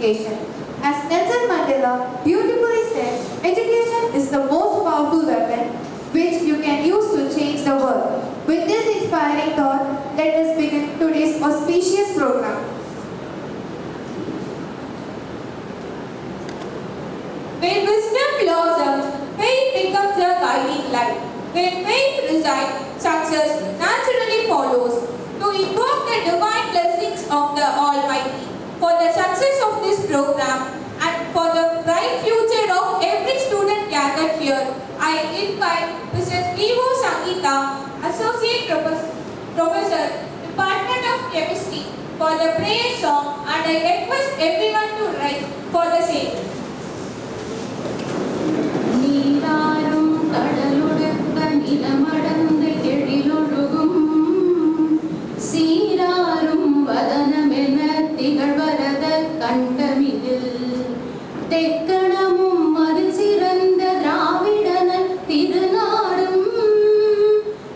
education. As Nelson Mandela beautifully said, education is the most powerful weapon which you can use to change the world. With this inspiring thought, let us begin today's auspicious program. Where wisdom blossoms, faith becomes a guiding light. Where faith resides, success naturally follows. To invoke the divine blessings of the Almighty for the success of this program and for the bright future of every student gathered here, I invite Mrs. Vivo Sangeeta, Associate Professor, Department of Chemistry, for the prayer song, and I request everyone to rise for the same. நீராரும் கடலுடுத்த நிலமடந்த எழிலொழுகும் சீராரும் வதனமென திகழ்வரத கண்டமிதில் தெக்கணமும் அது சிறந்த திராவிடன திருநாடும்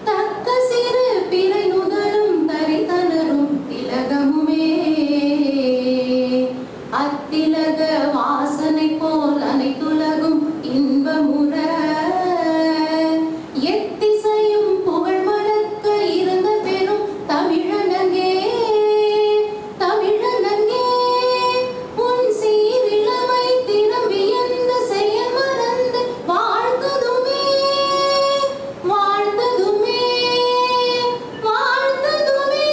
தக்க சிறு பிறை நுதலும் தரிதனரும் திலகமுமே அத்திலக வாசனை போல் அனைத்துலகும் இன்பமுற எத்திசையும் புகழ் மணக்க இருந்த பெரும் தமிழனங்கே தமிழனங்கே உன் சீரிழமை தினம் வியந்த செயல் மறந்து வாழ்த்ததுமே வாழ்த்ததுமே வாழ்த்ததுமே.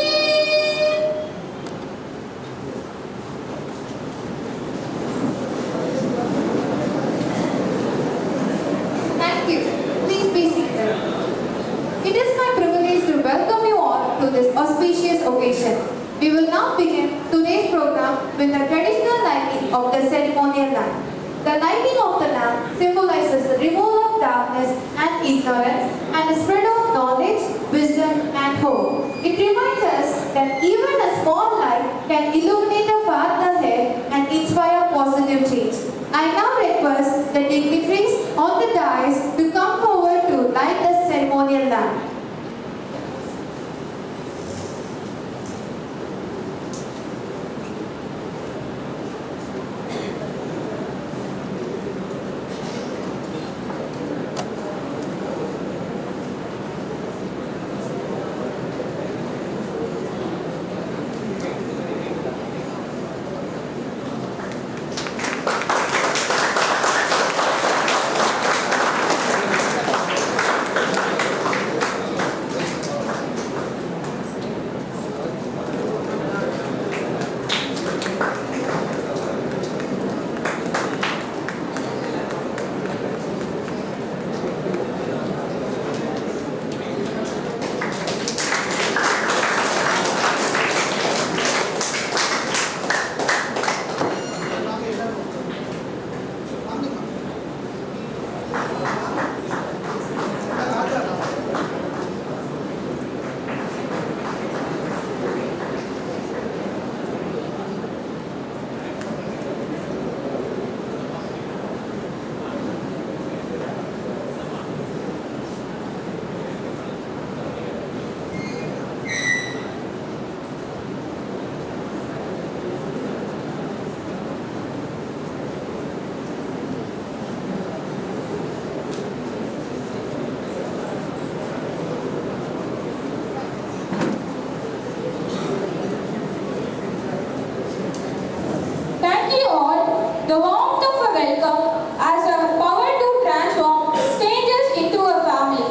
Thank you. Please be seated. It is my privilege to welcome you all to this auspicious occasion. We will now begin today's program with the traditional lighting of the ceremonial lamp. The lighting of the lamp symbolizes the removal of darkness and ignorance and the spread of knowledge, wisdom and hope. It reminds us that even a small light can illuminate a path ahead and inspire positive change. I now request the dignitaries on the dais to come forward to light the ceremonial lamp. The warmth of a welcome has a power to transform strangers into a family.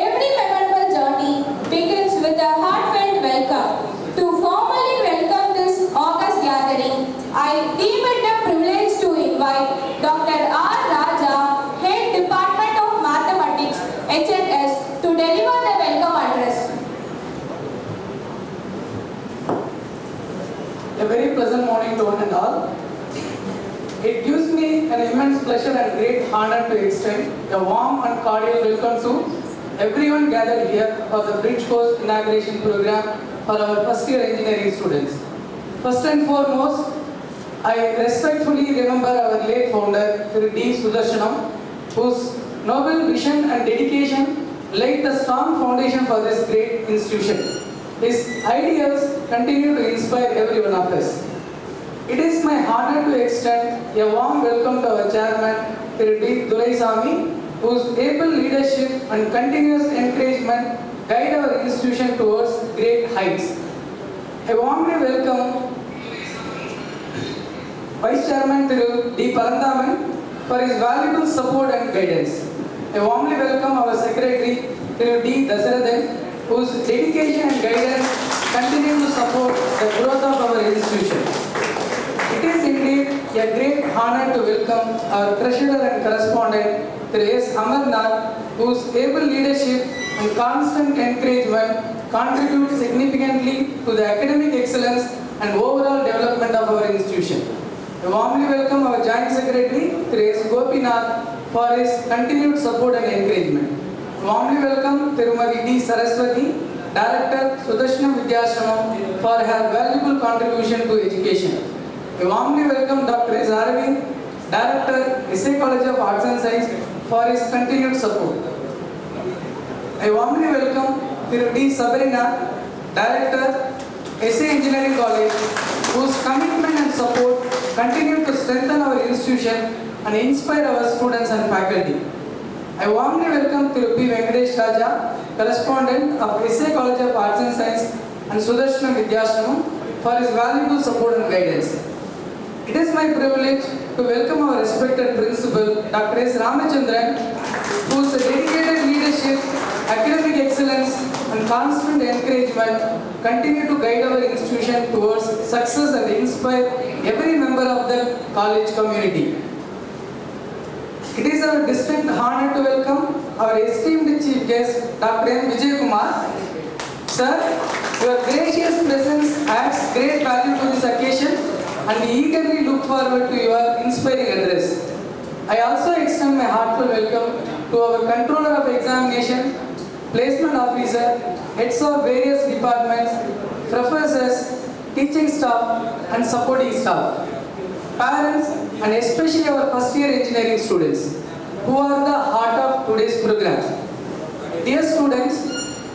Every memorable journey begins with a heartfelt welcome. To formally welcome this August gathering, I deem it a privilege to invite Dr. R. Raja, Head Department of Mathematics, HNS, to deliver the welcome address. A very pleasant morning to one and all. It gives me an immense pleasure and great honor to extend a warm and cordial welcome to everyone gathered here for the Bridge Course Inauguration Program for our first year engineering students. First and foremost, I respectfully remember our late founder, D. Sudarshanam, whose noble vision and dedication laid the strong foundation for this great institution. His ideas continue to inspire every one of us. It is my honor to extend a warm welcome to our chairman, Thiru D. Duraisamy, whose able leadership and continuous encouragement guide our institution towards great heights. I warmly welcome Vice Chairman Thiru D. Parandaman for his valuable support and guidance. I warmly welcome our Secretary Thiru D. Dasarathan, whose dedication and guidance continue to support the growth of our institution. It is indeed a great honor to welcome our treasurer and correspondent, Thiru S. Amarnath, whose able leadership and constant encouragement contribute significantly to the academic excellence and overall development of our institution. I warmly welcome our Joint Secretary, Thiru S. Gopinath, for his continued support and encouragement. I warmly welcome Tirumati D. Saraswati, Director, Sudarshana Vidyashramam, for her valuable contribution to education. I warmly welcome Dr. S. Aravind, Director, SA College of Arts and Science, for his continued support. I warmly welcome Thiru D. Sabarina, Director, SA Engineering College, whose commitment and support continue to strengthen our institution and inspire our students and faculty. I warmly welcome Thiru P. Venkatesh Raja, Correspondent of SA College of Arts and Science and Sudarshana Vidyashramam, for his valuable support and guidance. It is my privilege to welcome our respected Principal, Dr. S. Ramachandran, whose dedicated leadership, academic excellence, and constant encouragement continue to guide our institution towards success and inspire every member of the college community. It is our distinct honor to welcome our esteemed Chief Guest, Dr. M. Vijay Kumar. Sir, your gracious presence adds great value to this occasion, and we eagerly look forward to your inspiring address. I also extend my heartfelt welcome to our Controller of Examination, Placement Officer, heads of various departments, professors, teaching staff, and supporting staff, parents, and especially our first year engineering students, who are the heart of today's program. Dear students,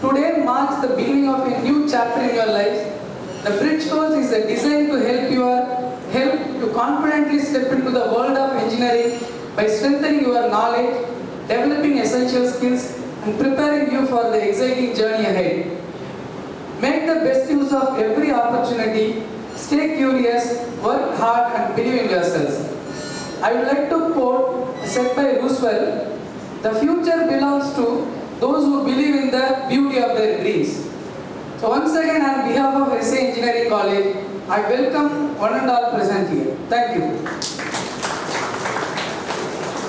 today marks the beginning of a new chapter in your lives. The bridge course is designed to help you confidently step into the world of engineering by strengthening your knowledge, developing essential skills, and preparing you for the exciting journey ahead. Make the best use of every opportunity, stay curious, work hard, and believe in yourselves. I would like to quote said by Roosevelt, "The future belongs to those who believe in the beauty of their dreams." So once again, on behalf of SA Engineering College, I welcome one and all present here. Thank you.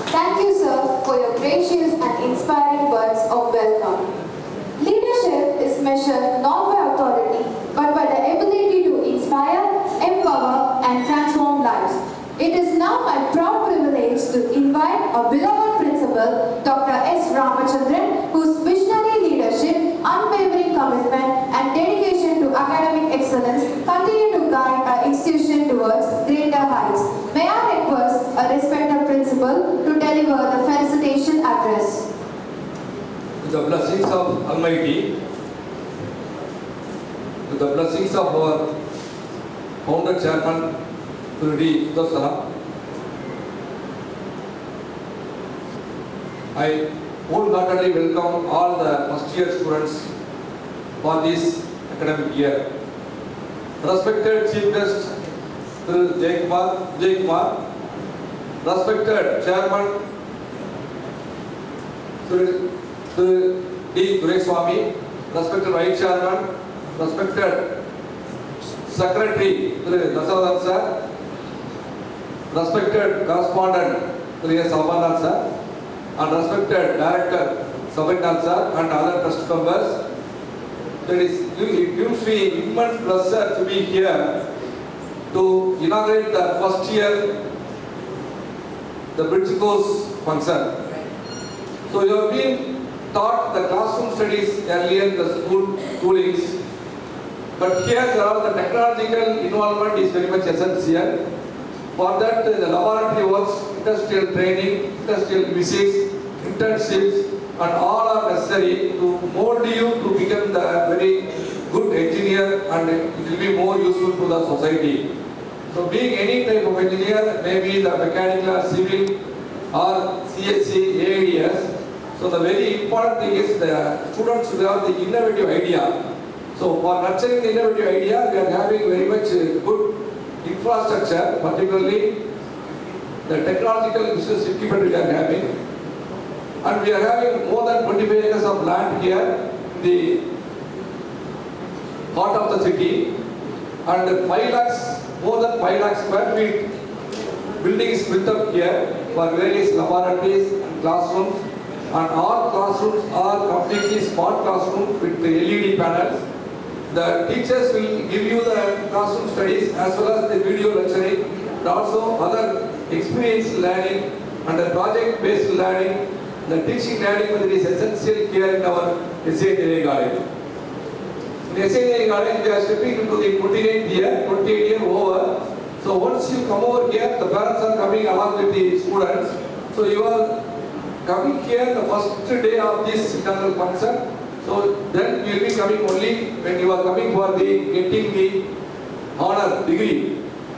Thank you, sir, for your gracious and inspiring words of welcome. Leadership is measured not by authority, but by the ability to inspire, empower, and transform lives. It is now my proud privilege to invite our beloved principal, Dr. S. Ramachandran, whose visionary leadership, unwavering commitment, and dedication to academic excellence continue to guide our institution towards greater heights. May I request a respected principal to deliver the felicitation address. With the blessings of Almighty, with the blessings of our founder chairman, Thiru D. Sudarsana, I wholeheartedly welcome all the first year students for this academic year. Respected Chief Guest, Thiru Vijay Kumar, respected Chairman, Thiru D. Duraisamy, respected Vice Chairman, respected Secretary, Thiru Dasarathan sir, respected Correspondent, Thiru S. Amarnath sir, and respected Director, Sabarina sir, and other trust members. It gives me immense pleasure to be here to inaugurate the first year, the bridge course function. So you have been taught the classroom studies earlier in the schoolings, but here the technological involvement is very much essential. For that, the laboratory works, industrial training, industrial visits, internships, and all are necessary to mold you to become the very good engineer, and it will be more useful to the society. So being any type of engineer, maybe the mechanical, civil or CSC, AIDS, so the very important thing is the students should have the innovative idea. So for nurturing the innovative idea, we are having very much good infrastructure, particularly the technological business equipment we are having. And we are having more than 25 acres of land here in the heart of the city. And 5 lakhs, more than 5 lakhs square feet building is built up here for various laboratories and classrooms. And all classrooms are completely smart classrooms with the LED panels. The teachers will give you the classroom studies as well as the video lecturing and also other experience learning and the project based learning. The teaching learning method is essential here in our SC Engineering College. In SC Engineering College, we are stepping into the 28 year over. So once you come over here, the parents are coming along with the students. So you are coming here the first day of this internal function. So then you will be coming only when you are coming for the getting the honor degree.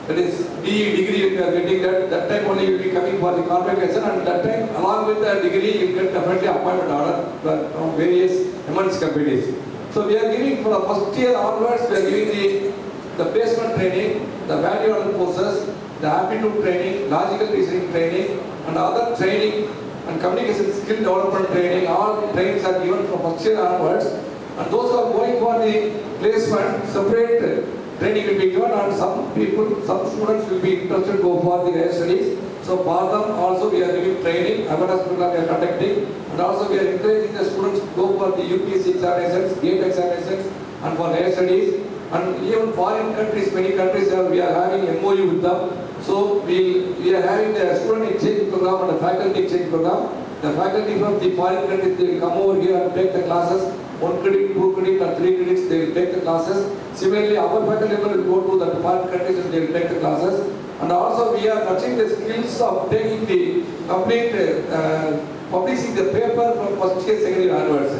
That is BE degree you are getting that time only you will be coming for the convocation, and that time along with the degree you get definitely appointment order from various MNC companies. So we are giving for the first year onwards, we are giving the placement training, the value added courses, the aptitude training, logical reasoning training and other training and communication skill development training. All trainings are given from first year onwards, and those who are going for the placement, separate training will be given, and some students will be interested to go for the higher studies. So for them also we are giving training, awareness program we are conducting, and also we are encouraging the students to go for the UPSC examinations, GATE examinations and for higher studies. And even foreign countries, many countries we are having MOU with them. So we are having the student exchange program and the faculty exchange program. The faculty from the foreign countries, they will come over here and take the classes. 1 credit, 2 credit and 3 credits, they will take the classes. Similarly, our faculty will go to the foreign countries and they will take the classes. And also we are touching the skills of taking the complete, publishing the paper from first year, second year onwards.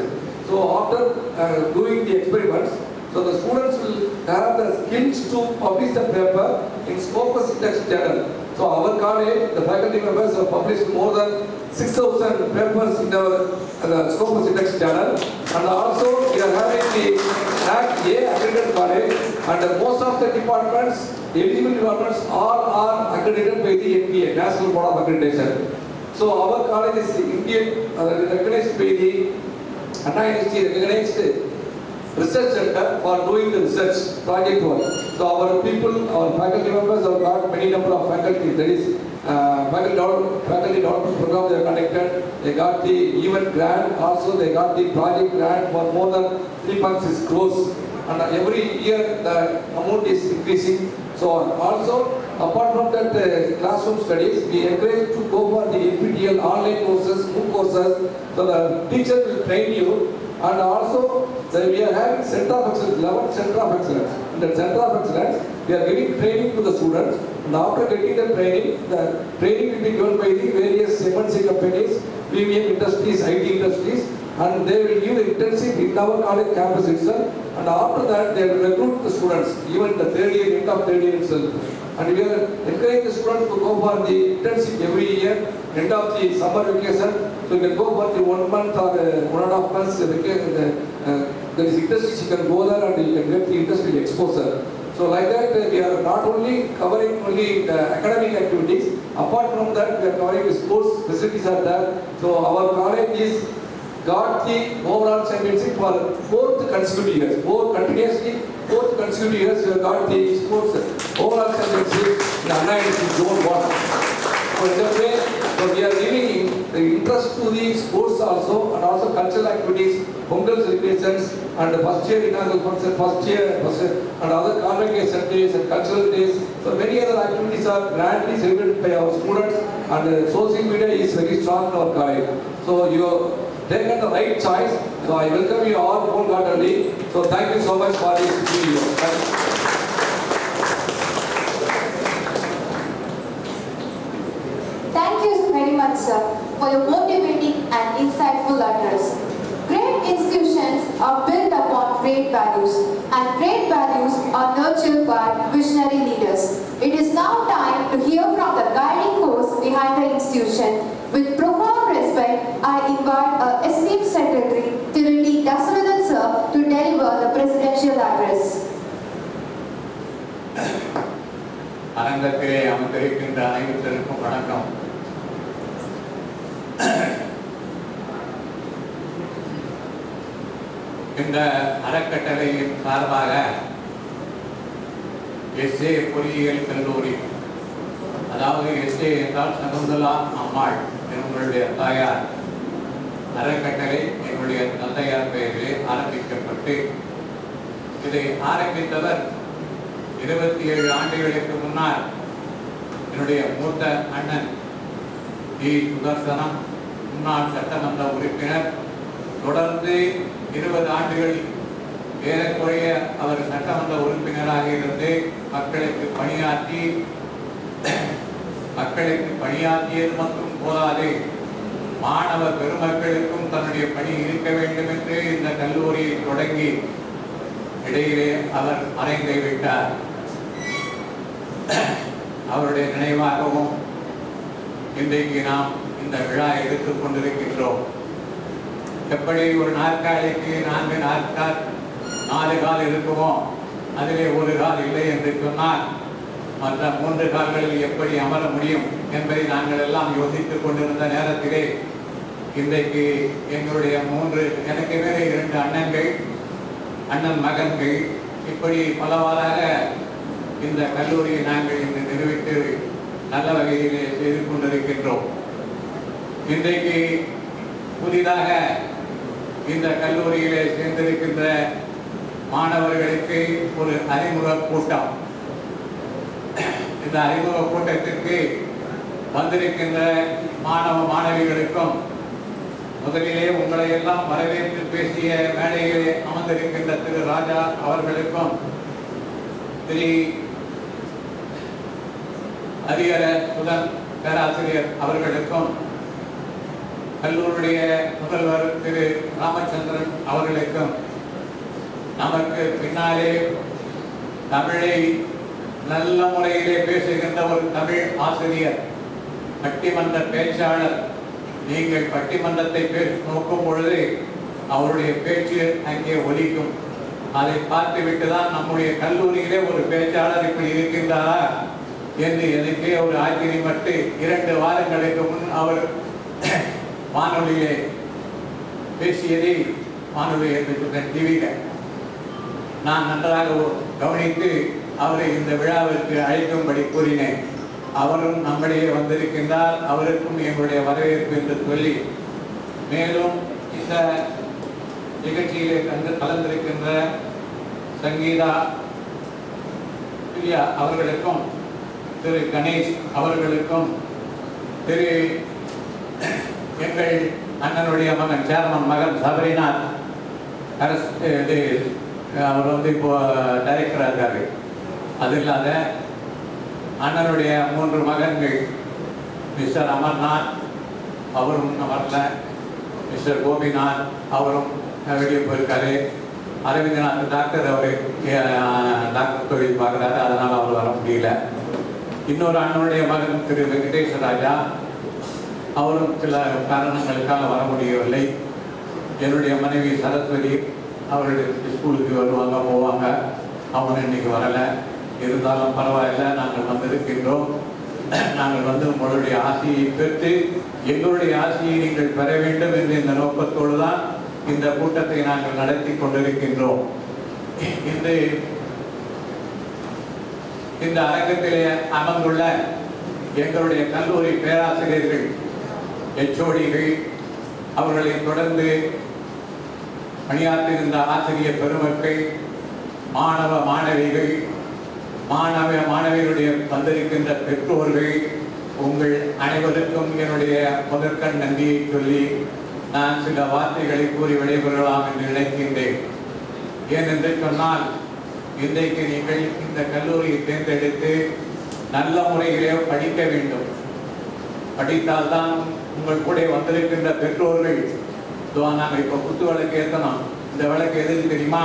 So after doing the experiments, so the students will have the skills to publish the paper in Scopus Index journal. So our college, the faculty members have published more than 6,000 papers in the Scopus Index journal. And also we are having the NAAC A accredited college, and most of the departments, eligible departments, all are accredited by the NBA, National Board of Accreditation. So our college is Indian, recognized by the NIST recognized research center for doing the research project work. So our people, our faculty members have got many number of faculty, that is faculty development program they have conducted. They got the event grant, also they got the project grant for more than 3.6 crores. And every year the amount is increasing. So also apart from that classroom studies, we encourage to go for the NPTEL online courses, MOOC courses. So the teacher will train you. And also we are having Center of Excellence, 11 Center of Excellence. In the Center of Excellence, we are giving training to the students. And after getting the training will be given by the various MNC companies, premium industries, IT industries, and they will give the internship in our college campus itself. And after that, they will recruit the students, even the third year, end of third year itself. And we are encouraging the students to go for the internship every year, end of the summer vacation. So you can go for the 1 month or 1.5 months vacation. There is internship, you can go there and you can get the industrial exposure. So like that, we are not only covering only the academic activities, apart from that, we are covering the sports facilities are there. So our college is got the overall championship for 4th consecutive years. 4th consecutive years, we have got the sports overall championship in the UNITED Zone 1. So in that way, so we are giving the interest to the sports also, and also cultural activities, Pongal celebrations, and the first year inaugural function, and other convocation days and cultural days. So many other activities are grandly celebrated by our students, and social media is very strong in our college. So you have taken the right choice. So I welcome you all wholeheartedly. So thank you so much for this video. Thank you very much, sir, for your motivating and insightful address. Great institutions are built upon great values, and great values are nurtured by visionary leaders. It is now time to hear from the guiding force behind the institution. With profound respect, I invite our esteemed Secretary, Tirunelli Dasarathan Sir, to deliver the presidential address. அரங்கத்திலே அமர்ந்திருக்கின்ற அனைவருக்கும் வணக்கம். இந்த அறக்கட்டளையின் சார்பாக S A பொறியியல் கல்லூரி, அதாவது S A என்றால் சகுந்தலா அம்மாள் என்னுடைய தாயார் அறக்கட்டளை என்னுடைய தந்தையார் பெயரிலே ஆரம்பிக்கப்பட்டு, இதை ஆரம்பித்தவர் 27 ஆண்டுகளுக்கு முன்னால் என்னுடைய மூத்த அண்ணன் டி. சுதர்சனம், முன்னாள் சட்டமன்ற உறுப்பினர். தொடர்ந்து 20 ஆண்டுகள் ஏறக்குறைய அவர் சட்டமன்ற உறுப்பினராக இருந்து மக்களுக்கு பணியாற்றியது மட்டும் போதாது, மாணவ பெருமக்களுக்கும் தன்னுடைய பணி இருக்க வேண்டும் என்று இந்த கல்லூரியை தொடங்கி இடையிலே அவர் மறைந்து விட்டார். அவருடைய நினைவாகவும் இன்றைக்கு நாம் இந்த விழா எடுத்துக் கொண்டிருக்கின்றோம். எப்படி ஒரு நாற்காலிக்கு 4 கால் இருக்குமோ, அதிலே ஒரு கால் இல்லை என்று சொன்னால் மற்ற 3 கால்களில் எப்படி அமர முடியும் என்பதை நாங்கள் எல்லாம் யோசித்துக் கொண்டிருந்த நேரத்திலே இன்றைக்கு எங்களுடைய எனக்கு வேறு 2 அண்ணன் மகன்கள், இப்படி பலவாறாக இந்த கல்லூரியை நாங்கள் இன்று நிறுவித்து நல்ல வகையிலே செய்து கொண்டிருக்கின்றோம். இன்றைக்கு புதிதாக இந்த கல்லூரியிலே சேர்ந்திருக்கின்ற மாணவர்களுக்கு ஒரு அறிமுக கூட்டம். இந்த அறிமுக கூட்டத்திற்கு வந்திருக்கின்ற மாணவ மாணவிகளுக்கும், முதலிலே உங்களை எல்லாம் வரவேற்று பேசிய மேடையிலே அமர்ந்திருக்கின்ற திரு ராஜா அவர்களுக்கும், திரு ஹரிஹர சுதன் பேராசிரியர் அவர்களுக்கும், கல்லூரியுடைய முதல்வர் திரு ராமச்சந்திரன் அவர்களுக்கும், நமக்கு பின்னாலே தமிழை நல்ல முறையிலே பேசுகின்ற ஒரு தமிழ் ஆசிரியர், பட்டிமன்ற பேச்சாளர். நீங்கள் பட்டிமன்றத்தை நோக்கும் பொழுது அவருடைய பேச்சு அங்கே ஒலிக்கும். அதை பார்த்துவிட்டு தான் நம்முடைய கல்லூரியிலே ஒரு பேச்சாளர் இப்படி இருக்கின்றாரா என்று எனக்கே ஒரு ஆச்சரியப்பட்டு 2 வாரங்களுக்கு முன் அவர் வானொலியிலே பேசியதை, வானொலி என்று சொல்ற டிவியில் நான் நன்றாக கவனித்து அவரை இந்த விழாவிற்கு அழைக்கும்படி கூறினேன். அவரும் நம்மிடையே வந்திருக்கின்றார். அவருக்கும் எங்களுடைய வரவேற்பு என்று சொல்லி, மேலும் இந்த நிகழ்ச்சியிலே கலந்திருக்கின்ற சங்கீதா பிரியா அவர்களுக்கும், திரு கணேஷ் அவர்களுக்கும், திரு எங்கள் அண்ணனுடைய மகன் சேர்மன் மகன் சபரிநாத், அவர் இப்போ டைரக்டராக இருக்காரு. அது இல்லாத அண்ணனுடைய 3 மகன்கள், மிஸ்டர் அமர்நாத் அவரும் வரல, மிஸ்டர் கோபிநாத் அவரும் வெளியே போயிருக்காரு, அரவிந்தநாத் டாக்டர் அவர் டாக்டர் தொழில் பார்க்குறாரு, அதனால் அவர் வர முடியல. இன்னொரு அண்ணனுடைய மகன் திரு வெங்கடேஷ் ராஜா, அவரும் சில காரணங்களுக்காக வர முடியவில்லை. என்னுடைய மனைவி சரஸ்வதி அவருடைய ஸ்கூலுக்கு வருவாங்க போவாங்க, அவங்க இன்னைக்கு வரலை. இருந்தாலும் பரவாயில்லை, நாங்கள் வந்திருக்கின்றோம். நாங்கள் வந்து உங்களுடைய ஆசையை பெற்று எங்களுடைய ஆசையை நீங்கள் பெற வேண்டும் என்ற இந்த நோக்கத்தோடு தான் இந்த கூட்டத்தை நாங்கள் நடத்தி கொண்டிருக்கின்றோம். இந்த அரங்கத்திலே அமர்ந்துள்ள எங்களுடைய கல்லூரி பேராசிரியர்கள், HODகள், அவர்களை தொடர்ந்து பணியாற்றுகின்ற ஆசிரியர் பெருமக்கள், மாணவ மாணவிகள், மாணவிகளுடைய வந்திருக்கின்ற பெற்றோர்கள், உங்கள் அனைவருக்கும் என்னுடைய முதற்கண் நன்றியை சொல்லி நான் சில வார்த்தைகளை கூறி விடைபெறலாம் என்று நினைக்கின்றேன். ஏனென்று சொன்னால், இன்றைக்கு நீங்கள் இந்த கல்லூரியை தேர்ந்தெடுத்து நல்ல முறையிலே படிக்க வேண்டும். படித்தால்தான் உங்கள் கூட வந்திருக்கின்ற பெற்றோர்கள், நாங்கள் இப்போ குத்து விளக்கு ஏற்றணும், இந்த விளக்கு எதுக்கு தெரியுமா?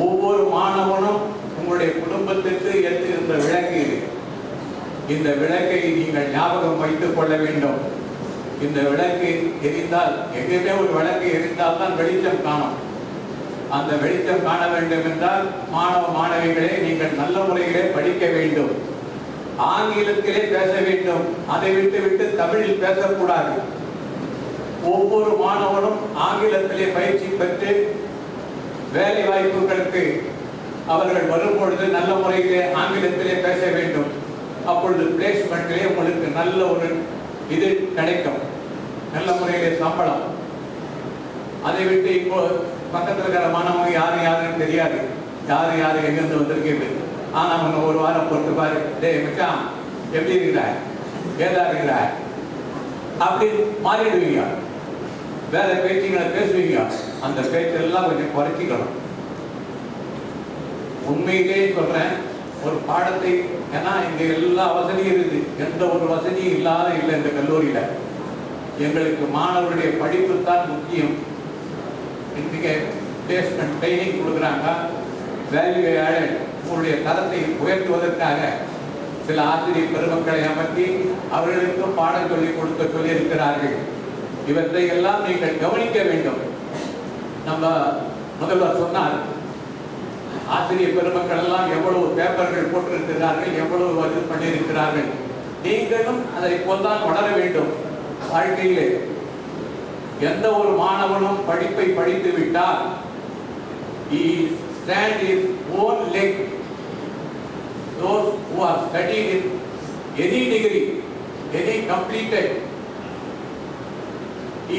ஒவ்வொரு மாணவனும் உங்களுடைய குடும்பத்திற்கு ஏற்றுகின்ற விளக்கு இது. இந்த விளக்கை நீங்கள் ஞாபகம் வைத்துக் கொள்ள வேண்டும். இந்த விளக்கு எரிந்தால், எங்கேயுமே ஒரு விளக்கு எரிந்தால் தான் வெளிச்சம் காணும். அந்த வெளிச்சம் காண வேண்டும் என்றால் மாணவ மாணவிகளே, நீங்கள் நல்ல முறையிலே படிக்க வேண்டும். ஆங்கிலத்திலே பேச வேண்டும். அதை விட்டு தமிழில் பேசக்கூடாது. ஒவ்வொரு மாணவனும் ஆங்கிலத்திலே பயிற்சி பெற்று வேலை வாய்ப்புகளுக்கு அவர்கள் வரும்பொழுது நல்ல முறையிலே ஆங்கிலத்திலே பேச வேண்டும். அப்பொழுது பிளேஸ்மெண்ட்டிலே உங்களுக்கு நல்ல ஒரு இது கிடைக்கும், நல்ல முறையிலே சம்பளம். அதை விட்டு இப்போ பக்கத்தில் இருக்கிற மாணவங்க யாருன்னு தெரியாது, யாரு எங்கிருந்து வந்திருக்கிறது. ஆனால் அவங்க ஒரு வாரம் பொறுத்து பாரு, டேய் மச்சான் எப்படி இருக்கிறார், ஏதா இருக்கிறார் அப்படி மாறிடுவீங்க. வேற பேச்சுங்களை பேசுவீங்க. அந்த பேச்செல்லாம் கொஞ்சம் குறைச்சிக்கணும். உண்மையிலே சொல்றேன், ஒரு பாடத்தை, ஏன்னா இங்க எல்லா வசதியும் இருக்குது, எந்த ஒரு வசதியும் இல்லாத இல்லை இந்த கல்லூரியில. எங்களுக்கு மாணவர்களுடைய படிப்பு தான் முக்கியம். இன்றைக்கு பிளேஸ்மெண்ட் ட்ரைனிங் கொடுக்குறாங்க. வேல்யூ ஆடட், உங்களுடைய தரத்தை உயர்த்துவதற்காக சில ஆசிரியர் பெருமக்களை அமர்த்தி அவர்களுக்கும் பாடம் சொல்லிக் சொல்லியிருக்கிறார்கள். இவற்றை எல்லாம் நீங்கள் கவனிக்க வேண்டும். நம்ம முதல்வர் சொன்னார், ஆசிரியர் பெருமக்கள் எல்லாம் எவ்வளவு பேப்பர்கள் போட்டிருக்கிறார்கள், எவ்வளவு இது பண்ணியிருக்கிறார்கள். நீங்களும் அதை போல்தான் வளர வேண்டும். வாழ்க்கையிலே எந்த ஒரு மாணவனும் படிப்பை படித்து விட்டால் he stand his own leg. Those who are studied in any degree, any completed,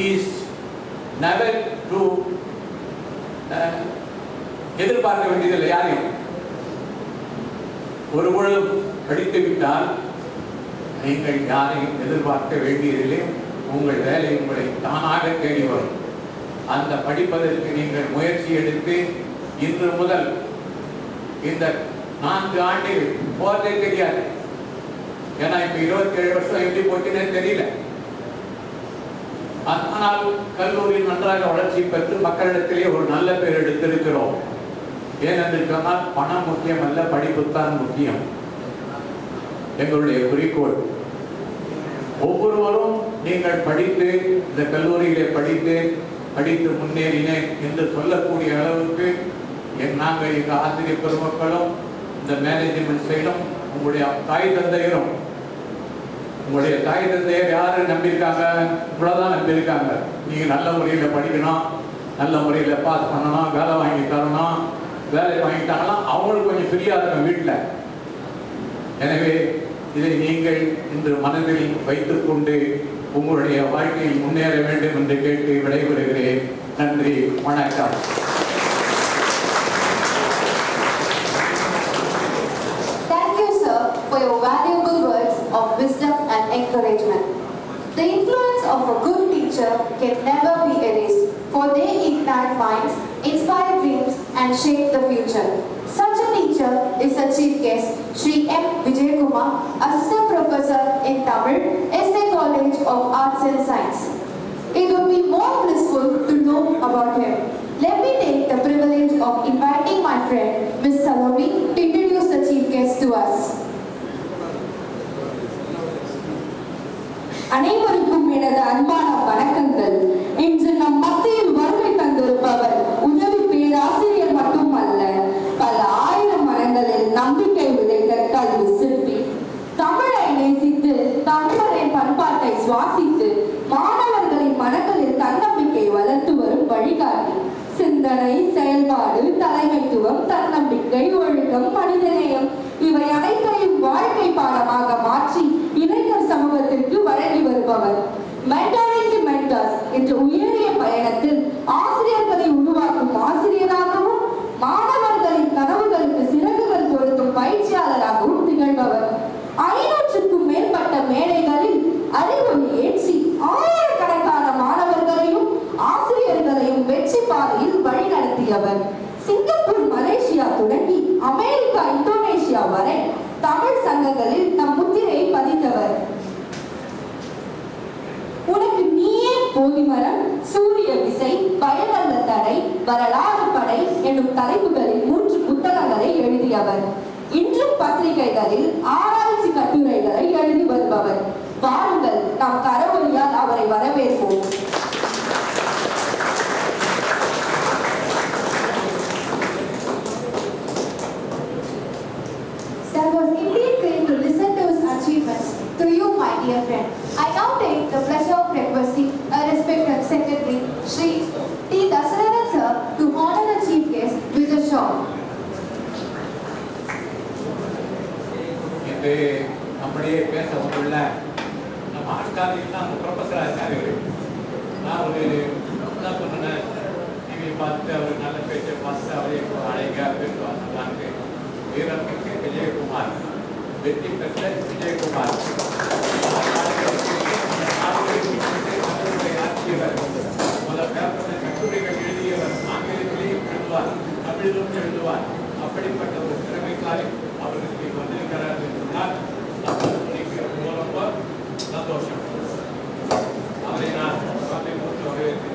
is never to எதிர்பார்க்க வேண்டியதில்லை யாரையும். ஒரு பொழுதும் படித்து விட்டால் நீங்கள் யாரையும் எதிர்பார்க்க வேண்டியதில்லை. உங்கள் வேலை உங்களை தானாக தேடி வரும். அந்த படிப்பதற்கு நீங்கள் முயற்சி எடுத்து இன்று முதல் இந்த 4 ஆண்டுகள் போதே தெரியாது. ஏன்னா இப்ப 27 வருஷம் எப்படி போச்சுன்னே தெரியல. ஆனால் கல்லூரி நன்றாக வளர்ச்சி பெற்று மக்களிடத்திலே ஒரு நல்ல பேர் எடுத்திருக்கிறோம். ஏனென்று சொன்னால் பணம் முக்கியம் அல்ல, படிப்புத்தான் முக்கியம். எங்களுடைய குறிக்கோள் ஒவ்வொருவரும் நீங்கள் படித்து இந்த கல்லூரியிலே படித்து முன்னேறினேன் என்று சொல்லக்கூடிய அளவுக்கு நாங்கள் எங்கள் ஆசிரியர் பெருமக்களும் இந்த மேனேஜ்மெண்ட் சைடும் உங்களுடைய தாய் தந்தையரும், உங்களுடைய தாய் தந்தையர் யாரு நம்பியிருக்காங்க? இவ்வளவுதான் நம்பியிருக்காங்க. நீங்க நல்ல முறையில் படிக்கணும், நல்ல முறையில் பாஸ் பண்ணணும், வேலை வாங்கி தரணும். வேலை வாங்கிட்டாங்கன்னா அவங்களுக்கு கொஞ்சம் ஃப்ரீயா இருக்கும் வீட்டில். எனவே இதை நீங்கள் இன்று மனதில் வைத்துக் கொண்டு உங்களுடைய வாழ்க்கையில் முன்னேற வேண்டும் என்று கேட்டு விடைபெறுகிறேன். நன்றி, வணக்கம். Thank you, sir, for your valuable words of wisdom and encouragement. The influence of a good teacher can never be erased, for they ignite minds, inspire dreams, and shape the future. Such a teacher is the chief guest, Shri M. Vijayakumar, Assistant Professor in Tamil, SA College of Arts and Science. It would be more blissful to know about him. Let me take the privilege of inviting my friend, Ms. Salome, to introduce the chief guest to us. அனைவருக்கும் எனது அன்பான வணக்கங்கள். இன்று நம் மத்தியில் வருகை தந்திருப்பவர் உதவி பேராசிரியர் மட்டுமல்ல, பல ஆயிரம் மனங்களில் நம்பிக்கை விதைத்த கல்வி சிற்பி. தமிழை நேசித்து தமிழரின் பண்பாட்டை சுவாசித்து மாணவர்களின் மனங்களில் தன்னம்பிக்கை வளர்த்து வரும் வழிகாட்டி. சிந்தனை, செயல்பாடு, தலைமைத்துவம், தன்னம்பிக்கை, ஒழுக்கம், மனிதநேயம் இவை அனைத்தையும் வாழ்க்கை பாடமாக மாற்றி இளைஞர் சமூகத்திற்கு வழங்கி வருபவர். மென்டாரிங் தி மென்டார்ஸ் என்ற உயரிய பயணத்தில் ஆசிரியர்களை உருவாக்கும் ஆசிரியராகவும் மாணவர்களின் கனவுகளுக்கு சிறகுகள் பொருத்தும் பயிற்சியாளராகவும் திகழ்பவர். 500க்கும் மேற்பட்ட மேடைகளில் அறிவொளி ஏற்றி ஆயிரக்கணக்கான மாணவர்களையும் ஆசிரியர்களையும் வெற்றி பாதையில் வழிநடத்தியவர். சிங்கப்பூர், மலேசியா தொடங்கி அமெரிக்கா, இந்தோனேஷியா வரை தமிழ் சங்கங்களில் நம் முத்திரையை பதித்தவர். உனக்கு நீயே போதிமரம், சூரிய விசை, பயனல்ல தடை, வரலாறு படை என்னும் தலைப்புகளில் 3 புத்தகங்களை எழுதியவர். இன்றும் பத்திரிகைகளில் ஆராய்ச்சி கட்டுரைகளை எழுதி வருபவர். வாருங்கள், நாம் கரவொலியால் அவரை வரவேற்போம். That was indeed great to listen to his achievements. To you, my dear friend, I now take the pleasure of requesting a respected secretary, Sri T. Dasarathan sir, to honor the chief guest with a shout. இது நம்முடைய பேச வந்துள்ள நம்ம ஆட்காரியில் அந்த ப்ரொஃபஸராக இருக்காரு. நான் ஒரு என்ன சொன்னேன், டிவி பார்த்து அவர் நல்ல பேச்சை பார்த்து அவரே அழைக்க பேசுவார். நல்லாருக்கு. வீரமிக்க விஜயகுமார், வெற்றி பெற்ற விஜயகுமார், ஆட்சியவர், பல பேப்பரில் கட்டுரைகள் எழுதியவர், ஆங்கிலத்திலேயும் எழுதுவார், தமிழிலும் எழுதுவார். அப்படிப்பட்ட ஒரு திறமைக்காரி அவர்களுக்கு வந்திருக்கிறார் என்று சொன்னால் ரொம்ப சந்தோஷம். அவரை நான் சபை மூன்று வரவேற்கிறேன்.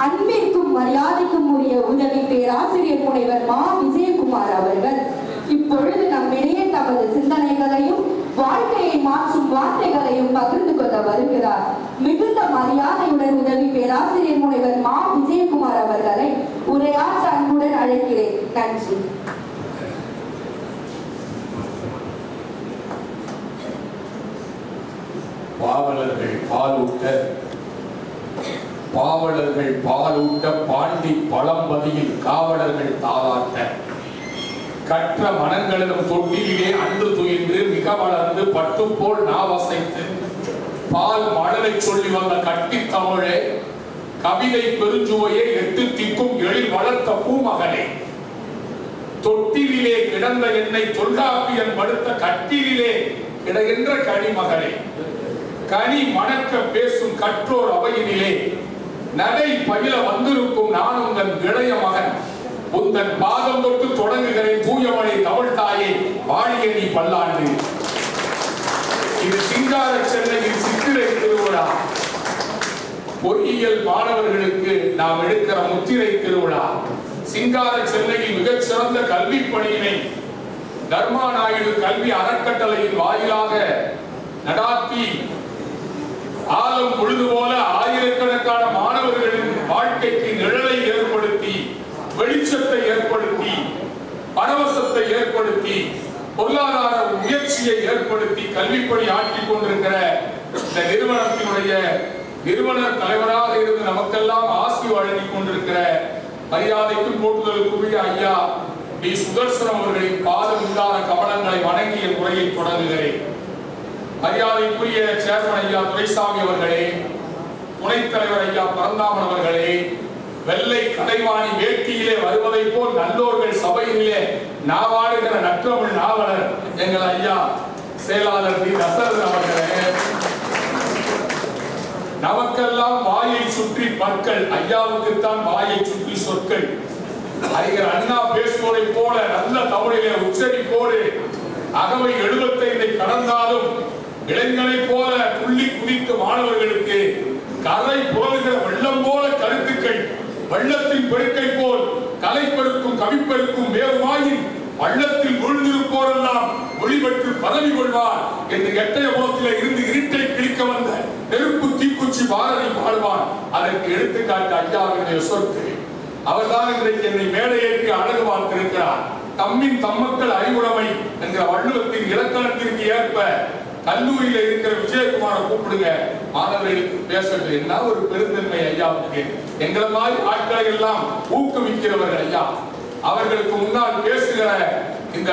அன்பிற்கும் மரியாதைக்கும் உரிய உதவி பேராசிரியர் முனைவர் மா. விஜயகுமார் அவர்கள் இப்பொழுது நம்மிடையே தமது சிந்தனைகளையும் வாழ்க்கையை மாற்றும் வார்த்தைகளையும் பகிர்ந்து கொள்ள வருகிறார். மிகுந்த மரியாதையுடன் உதவி பேராசிரியர் முனைவர் மா. விஜயகுமார் அவர்களை உரையாற்ற அன்புடன் அழைக்கிறேன். நன்றி. பாவலர்கள் பாலூட்ட பாண்டி பழம்பதியில் காவலர்கள் தாளாட்ட கற்ற மனங்களிலும் தொட்டிலே அன்று துயின்று மிக வளர்ந்து பட்டு போல் நாவசைத்து பால் மழலை சொல்லி வந்த கட்டி தமிழே கவிதை பெருஞ்சுவையே எட்டு திக்கும் எழில் வளர்த்த பூமகனே தொட்டிலே கிடந்த என்னை தொல்காப்பியன் படுத்த கட்டிலே கிடகின்ற கனிமகளே கனி மணக்க பேசும் கற்றோர் அவையினிலே நடை பயில வந்திருக்கும் நான் உங்கள் இளைய மகன் உந்தன் பாதம் தொட்டு தொடங்குகிறேன் தூயமலை தமிழ் தாயே வாழிய நீ பல்லாண்டு. இது சிங்கார சென்னையில் சித்திரை திருவிழா. பொறியியல் மாணவர்களுக்கு நாம் எடுக்கிற முத்திரை திருவிழா. சிங்கார சென்னையில் மிகச் சிறந்த கல்வி பணியினை தர்மா நாயுடு கல்வி அறக்கட்டளையின் வாயிலாக நடாத்தி ஆலம் பொழுது போல ஆயிரக்கணக்கான மாணவர்களின் வாழ்க்கைக்கு நிழலை ஏற்படுத்தி வெளிச்சத்தை ஏற்படுத்தி பரவசத்தை ஏற்படுத்தி பொருளாதார முயற்சியை ஏற்படுத்தி கல்விப்பணி ஆற்றிக் கொண்டிருக்கிற இந்த நிறுவனத்தினுடைய நிறுவனர் தலைவராக இருந்து நமக்கெல்லாம் ஆசி வழங்கிக் கொண்டிருக்கிற மரியாதைக்கும் போட்டுதலுக்குரிய ஐயா டி. சுதர்சனம் அவர்களின் பாதம் இல்லாத கவனங்களை வணங்கிய முறையை தொடங்குகிறேன். மரியாதைக்குரிய சேர்மன் ஐயா துரைசாமி அவர்களே, துணைத் தலைவர் ஐயா பரந்தாமன் அவர்களே, வெள்ளை கலைவாணி வேட்டியிலே வருவதை போல் நல்லோர்கள் சபையிலே நாவாடுகிற நற்றமிழ் நாவலர் எங்கள் ஐயா செயலாளர் டி. தசரதன் அவர்களே, நமக்கெல்லாம் வாயை சுற்றி பற்கள், ஐயாவுக்குத்தான் வாயை சுற்றி சொற்கள். அறிஞர் அண்ணா பேசுவதை போல நல்ல தமிழிலே உச்சரிப்போடு அகவை 75 கடந்தாலும் இளைஞனை போல துள்ளி குதித்து மாணவர்களுக்கு கரை புரளுகிற வெள்ளம் போல கருத்துக்கள் வெள்ளத்தின் பெருக்கை போல் கலைப்பெருக்கும் கவிப்பெருக்கும் வேறுவாயின் வள்ளத்தில் விழுந்திருப்போரெல்லாம் ஒளிபெற்று பதவி கொள்வார் என்று எட்டய குளத்திலே இருந்து இருட்டை கிழிக்க வந்த நெருப்பு தீக்குச்சி பாரதி பாடுவார். அதற்கு எடுத்துக்காட்டு ஐயாவுடைய சொற்கள். அவர்தான் இன்றைக்கு என்னை மேடையேற்றி அழகு பார்த்திருக்கிறார். தம்மின் தம்மக்கள் அறிவுடைமை என்ற வள்ளுவத்தின் இலக்கணத்திற்கு ஏற்ப கல்லூரியில இருக்கிற விஜயகுமாரை கூப்பிடுங்க, மாணவர்களுக்கு பேசட்டும். என்ன ஒரு பெருந்தன்மை ஐயாவுக்கு. எங்களை மாதிரி ஆட்களை எல்லாம் ஊக்குவிக்கிறவர்கள் ஐயா. அவர்களுக்கு முன்னால் பேசுகிற இந்த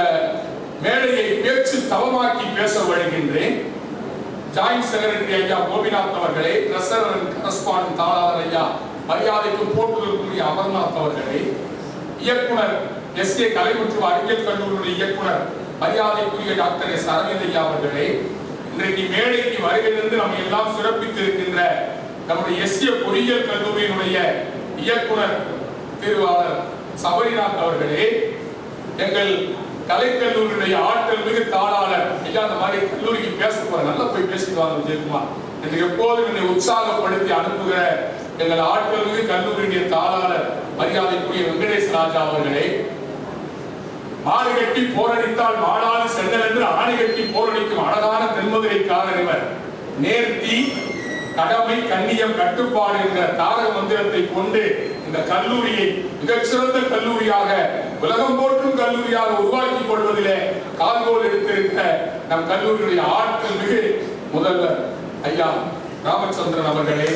மேடையை பேச்சு தவமாக்கி பேச வழங்குகின்றேன். ஜாயிண்ட் செக்ரட்டரி ஐயா கோபிநாத் அவர்களே, ட்ரெஷரர் கரஸ்பாண்டன்ட் தாளாளர் ஐயா மரியாதைக்கும் போட்டுதலுக்குரிய அமர்நாத் அவர்களை, இயக்குனர் SK கலை மற்றும் அறிவியல் கல்லூரியுடைய இயக்குனர் மரியாதைக்குரிய டாக்டர் S அரவிந்தையா அவர்களே, இன்றைக்கு மேடைக்கு வருகையிலிருந்து நம்ம எல்லாம் சிறப்பித்து இருக்கின்ற நம்முடைய SK பொறியியல் கல்லூரியினுடைய இயக்குனர் திருவாளர் சபரிநாத் அவர்களே, எங்கள் கலைக்கல்லூரியுடைய ஆற்றல் மிகு தாளாளர் ஐயா, அந்த மாதிரி கல்லூரிக்கு பேச போற நல்லா போய் பேசிட்டு வாங்க விஜயகுமார் என்று எப்போதும் என்னை உற்சாகப்படுத்தி அனுப்புகிற எங்கள் ஆற்றல் மிகு கல்லூரியுடைய தாளாளர் மரியாதைக்குரிய வெங்கடேஷ் ராஜா அவர்களே, மாடு கட்டி போரடித்தால் மாடாது சென்றல் என்று ஆணை கட்டி போரடிக்கும் அழகான தென்மதுரைக்காரர் இவர். நேர்த்தி, கடமை, கண்ணியம், கட்டுப்பாடு என்கிற தாரக மந்திரத்தை கொண்டு இந்த கல்லூரியை மிகச்சிறந்த கல்லூரியாக, உலகம் போற்றும் கல்லூரியாக உருவாக்கி கொள்வதிலே கால்கோல் எடுத்திருக்கிற நம் கல்லூரியுடைய ஆற்றல் மிகு முதல்வர் ஐயா ராமச்சந்திரன் அவர்களே,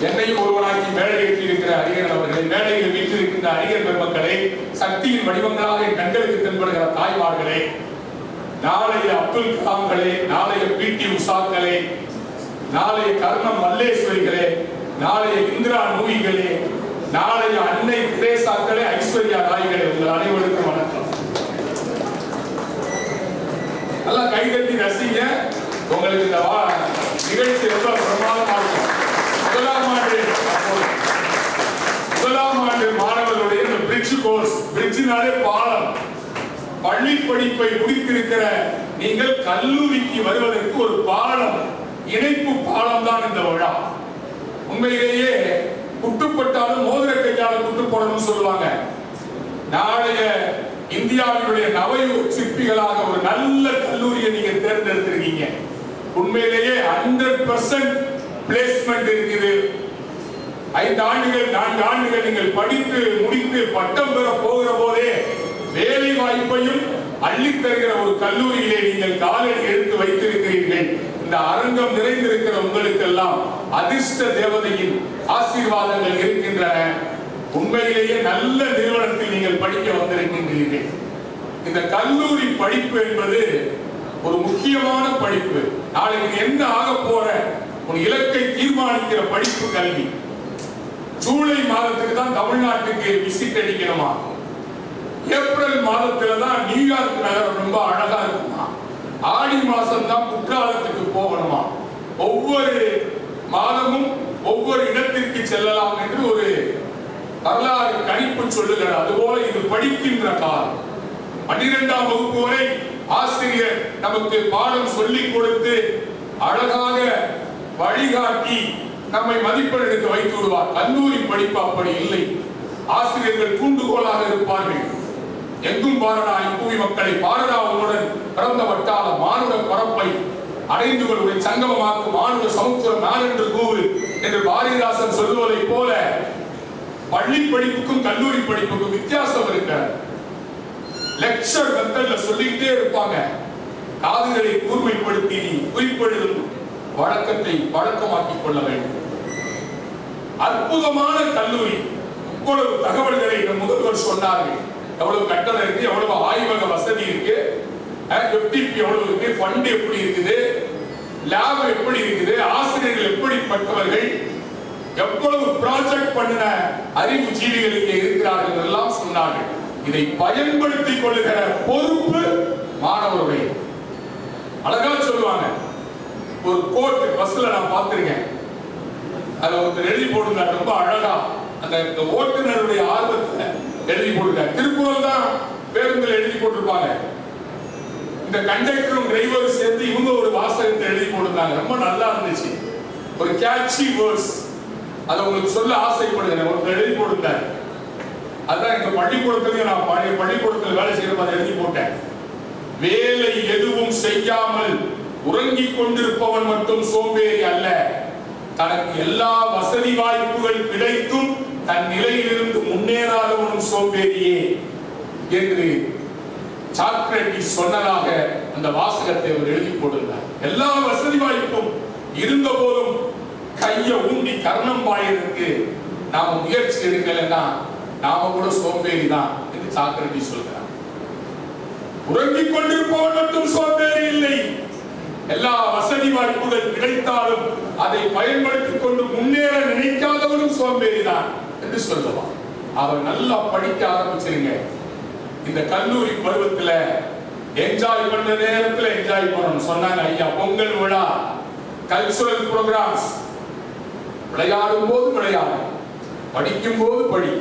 என்னையும் ஒருவனாக்கி மேடை ஏற்றிருக்கிற அறிஞர் அவர்களே, மேடையில் வீட்டிருக்கின்ற அறிஞர் பெருமக்களே, சக்தியின் வடிவங்களாக என் கண்களுக்கு தென்படுகிற தாய்மார்களே, நாளைய அப்துல் கலாம்களே, நாளைய PT உஷாக்களே, நாளைய கர்ணம் மல்லேஸ்வரிகளே, நாளைய இந்திரா நூயிகளே, நாளைய அன்னை திரேசாக்களே, ஐஸ்வர்யா ராய்களே, உங்கள் அனைவருக்கும் வணக்கம். நல்லா கைதட்டி ரசிங்க. உங்களுக்கு இந்த நிகழ்ச்சி ரொம்ப பிரமாதமா இருக்கும். முதலாம் ஆண்டு மாணவர்களுடைய இந்த பிரிட்ஜ் கோர்ஸ், பிரிட்ஜ்னாலே பாலம், பள்ளி படிப்பை முடித்திருக்கிற நீங்கள் கல்லூரிக்கு வருவதற்கு ஒரு பாலம், இணைப்பு பாலம் தான் இந்த விழா. உண்மையிலேயே குட்டுப்பட்டாலும் மோதிர கையால் குட்டு போடணும்னு சொல்லுவாங்க. நாளைய இந்தியாவினுடைய நவயுக சிற்பிகளாக ஒரு நல்ல கல்லூரியை நீங்க தேர்ந்தெடுத்திருக்கீங்க. உண்மையிலேயே 100% பிளேஸ்மெண்ட் இருக்குது. 5 ஆண்டுகள் 4 ஆண்டுகள் நீங்கள் படித்து முடித்து பட்டம் பெற போகிற போதே வேலை வாய்ப்பையும் அள்ளித் தருகிற ஒரு கல்லூரியிலே நீங்கள் காலடி எடுத்து வைத்திருக்கிறீர்கள். இந்த அரங்கம் நிறைந்திருக்கிற உங்களுக்கெல்லாம் அதிர்ஷ்ட தேவதையின் ஆசீர்வாதங்கள் இருக்கின்றன. உண்மையிலேயே நல்ல நிறுவனத்தில் நீங்கள் படிக்க வந்திருக்கின்றீர்கள். இந்த கல்லூரி படிப்பு என்பது ஒரு முக்கியமான படிப்பு. நாளைக்கு என்ன ஆக போற ஒரு இலக்கை தீர்மானிக்கிற படிப்பு கல்வி. ஜூலை மாதத்துக்கு தான் தமிழ்நாட்டுக்கு விசிட் அடிக்கணுமா, ஏப்ரல் மாதத்துல தான் நியூயார்க் நகரம் ரொம்ப அழகா இருக்குமா, ஆடி மாசம் தான் குற்றாலத்துக்கு போகணுமா, ஒவ்வொரு மாதமும் ஒவ்வொரு இடத்திற்கு செல்லலாம் என்று ஒரு வரலாறு கணிப்பு சொல்லுகிறார். அதுபோல இது படிக்கின்ற காலம். 12ஆம் வகுப்பு வரை ஆசிரியர் நமக்கு பாடம் சொல்லிக் கொடுத்து அழகாக வழிகாட்டி நம்மை மதிப்பெண் எடுத்து வைத்து விடுவார். கல்லூரி படிப்பு அப்படி இல்லை. ஆசிரியர்கள் தூண்டுகோலாக இருப்பார்கள். எங்கும் பாரடா இப்பூவி மக்களை பாரடா உன்னுடன் பிறந்த வட்டால மானுட பரப்பை அடைந்து கொள்வதை சங்கமமாக்கும் மானுட சமுத்திரம் நாளென்று கூவு என்று பாரதிதாசன் சொல்லுவதை போல பள்ளி படிப்புக்கும் கல்லூரி படிப்புக்கும் வித்தியாசம் இருக்கிறது. லெக்சர் மெத்தட்ல சொல்லிக்கிட்டே இருப்பாங்க. காதுகளை கூர்மைப்படுத்தி நீ குறிப்பெழுதும் வழக்கத்தை பழக்கமாக்கிக் கொள்ள வேண்டும். அற்புதமான கல்லூரி. இவ்வளவு தகவல்களை நம் முதல்வர் சொன்னார்கள். எவ்வளவு கட்டணம் இருக்கு, எவ்வளவு ஆய்வக வசதி இருக்கு, FTP எவ்வளவு இருக்கு, ஃபண்ட் எப்படி இருக்குது, லேப் எப்படி இருக்குது, ஆசிரியர்கள் எப்படிப்பட்டவர்கள், எவ்வளவு ப்ராஜெக்ட் பண்ணின அறிவு ஜீவிகள் இங்கே இருக்கிறார்கள் எல்லாம் சொன்னார்கள். இதை பயன்படுத்திக் கொள்ளுகிற பொறுப்பு மாணவருடைய. அழகா சொல்லுவாங்க. ஒரு கோட் பஸ்ல நான் பார்த்திருக்கேன். அதுல ஒருத்தர் எழுதி போட்டுருந்தார் ரொம்ப அழகா. அந்த ஓட்டுநருடைய ஆர்வத்துல எழுதி போட்டுருக்காரு. திருக்குறள் தான் பேருந்தில் எழுதி போட்டிருப்பாங்க. இந்த கண்டக்டரும் டிரைவரும் சேர்ந்து இவங்க ஒரு வாசகத்தை எழுதி போட்டிருந்தாங்க. ரொம்ப நல்லா இருந்துச்சு. ஒரு கேட்சி வேர்ட்ஸ். அதை உங்களுக்கு சொல்ல ஆசைப்படுகிறேன். ஒருத்தர் எழுதி போட்டிருந்தார். அதான் எங்க பள்ளிக்கூடத்துலயும் நான் பள்ளிக்கூடத்தில் வேலை செய்யறப்ப அதை எழுதி போட்டேன். வேலை எதுவும் செய்யாமல் உறங்கிக் கொண்டிருப்பவன் மட்டும் சோம்பேறி அல்ல, தனக்கு எல்லா வசதி வாய்ப்புகள் கிடைத்தும் தன் நிலையிலிருந்து முன்னேறாதவனும் சோம்பேறியே என்று சாக்ரட்டிஸ் சொன்னதாக அந்த வாசகத்தை அவர் எழுதி போட்டிருந்தார். எல்லா வசதி வாய்ப்பும் இருந்த போதும் கைய ஊண்டி கர்ணம் பாயதற்கு நாம முயற்சி எடுக்கலன்னா நாம கூட சோம்பேறி தான் என்று சாக்ரட்டிஸ் சொல்கிறார். உறங்கிக் கொண்டிருப்பவன் மட்டும் சோம்பேறி இல்லை, எல்லா வசதி வாய்ப்புகள் கிடைத்தாலும் அதை பயன்படுத்திக் கொண்டு முன்னேற நினைக்காதவனும் சோம்பேறிதான் என்று சொல்லலாம். அவர் நல்லா படிக்க ஆரம்பிச்சிருங்க. இந்த கல்லூரி பருவத்துல என்ஜாய் பண்ற நேரத்துல என்ஜாய் பண்ணணும் சொன்னாங்க ஐயா. பொங்கல் விழா, கல்ச்சுரல் ப்ரோக்ராம்ஸ், விளையாடும் போது விளையாடு, படிக்கும் போது படி,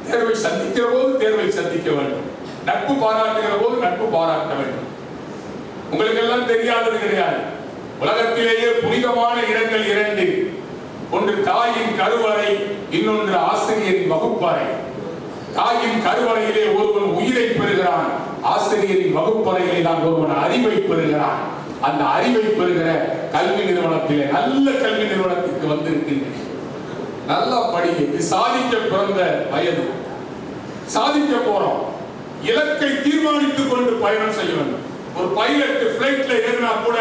தேர்வை சந்திக்கிற போது தேர்வை சந்திக்க வேண்டும், நட்பு பாராட்டுகிற போது நட்பு பாராட்ட வேண்டும். உங்களுக்கு எல்லாம் தெரியாதது கிடையாது. உலகத்திலேயே புனிதமான இடங்கள் 2. ஒன்று தாயின் கருவறை, இன்னொன்று ஆசிரியரின் வகுப்பறை. தாயின் கருவறையிலே ஒருவன் உயிரை பெறுகிறான், ஆசிரியரின் வகுப்பறையிலே தான் ஒருவன் அறிவை பெறுகிறான். அந்த அறிவை பெறுகிற கல்வி நிறுவனத்திலே, நல்ல கல்வி நிறுவனத்திற்கு வந்திருக்கின்றன. நல்லா படிங்க. இது சாதிக்க பிறந்த வயது. சாதிக்க போறோம். இலக்கை தீர்மானித்துக் கொண்டு பயணம் செய்ய வேண்டும். ஒரு பைலட் பிளைட்ல ஏறினா கூட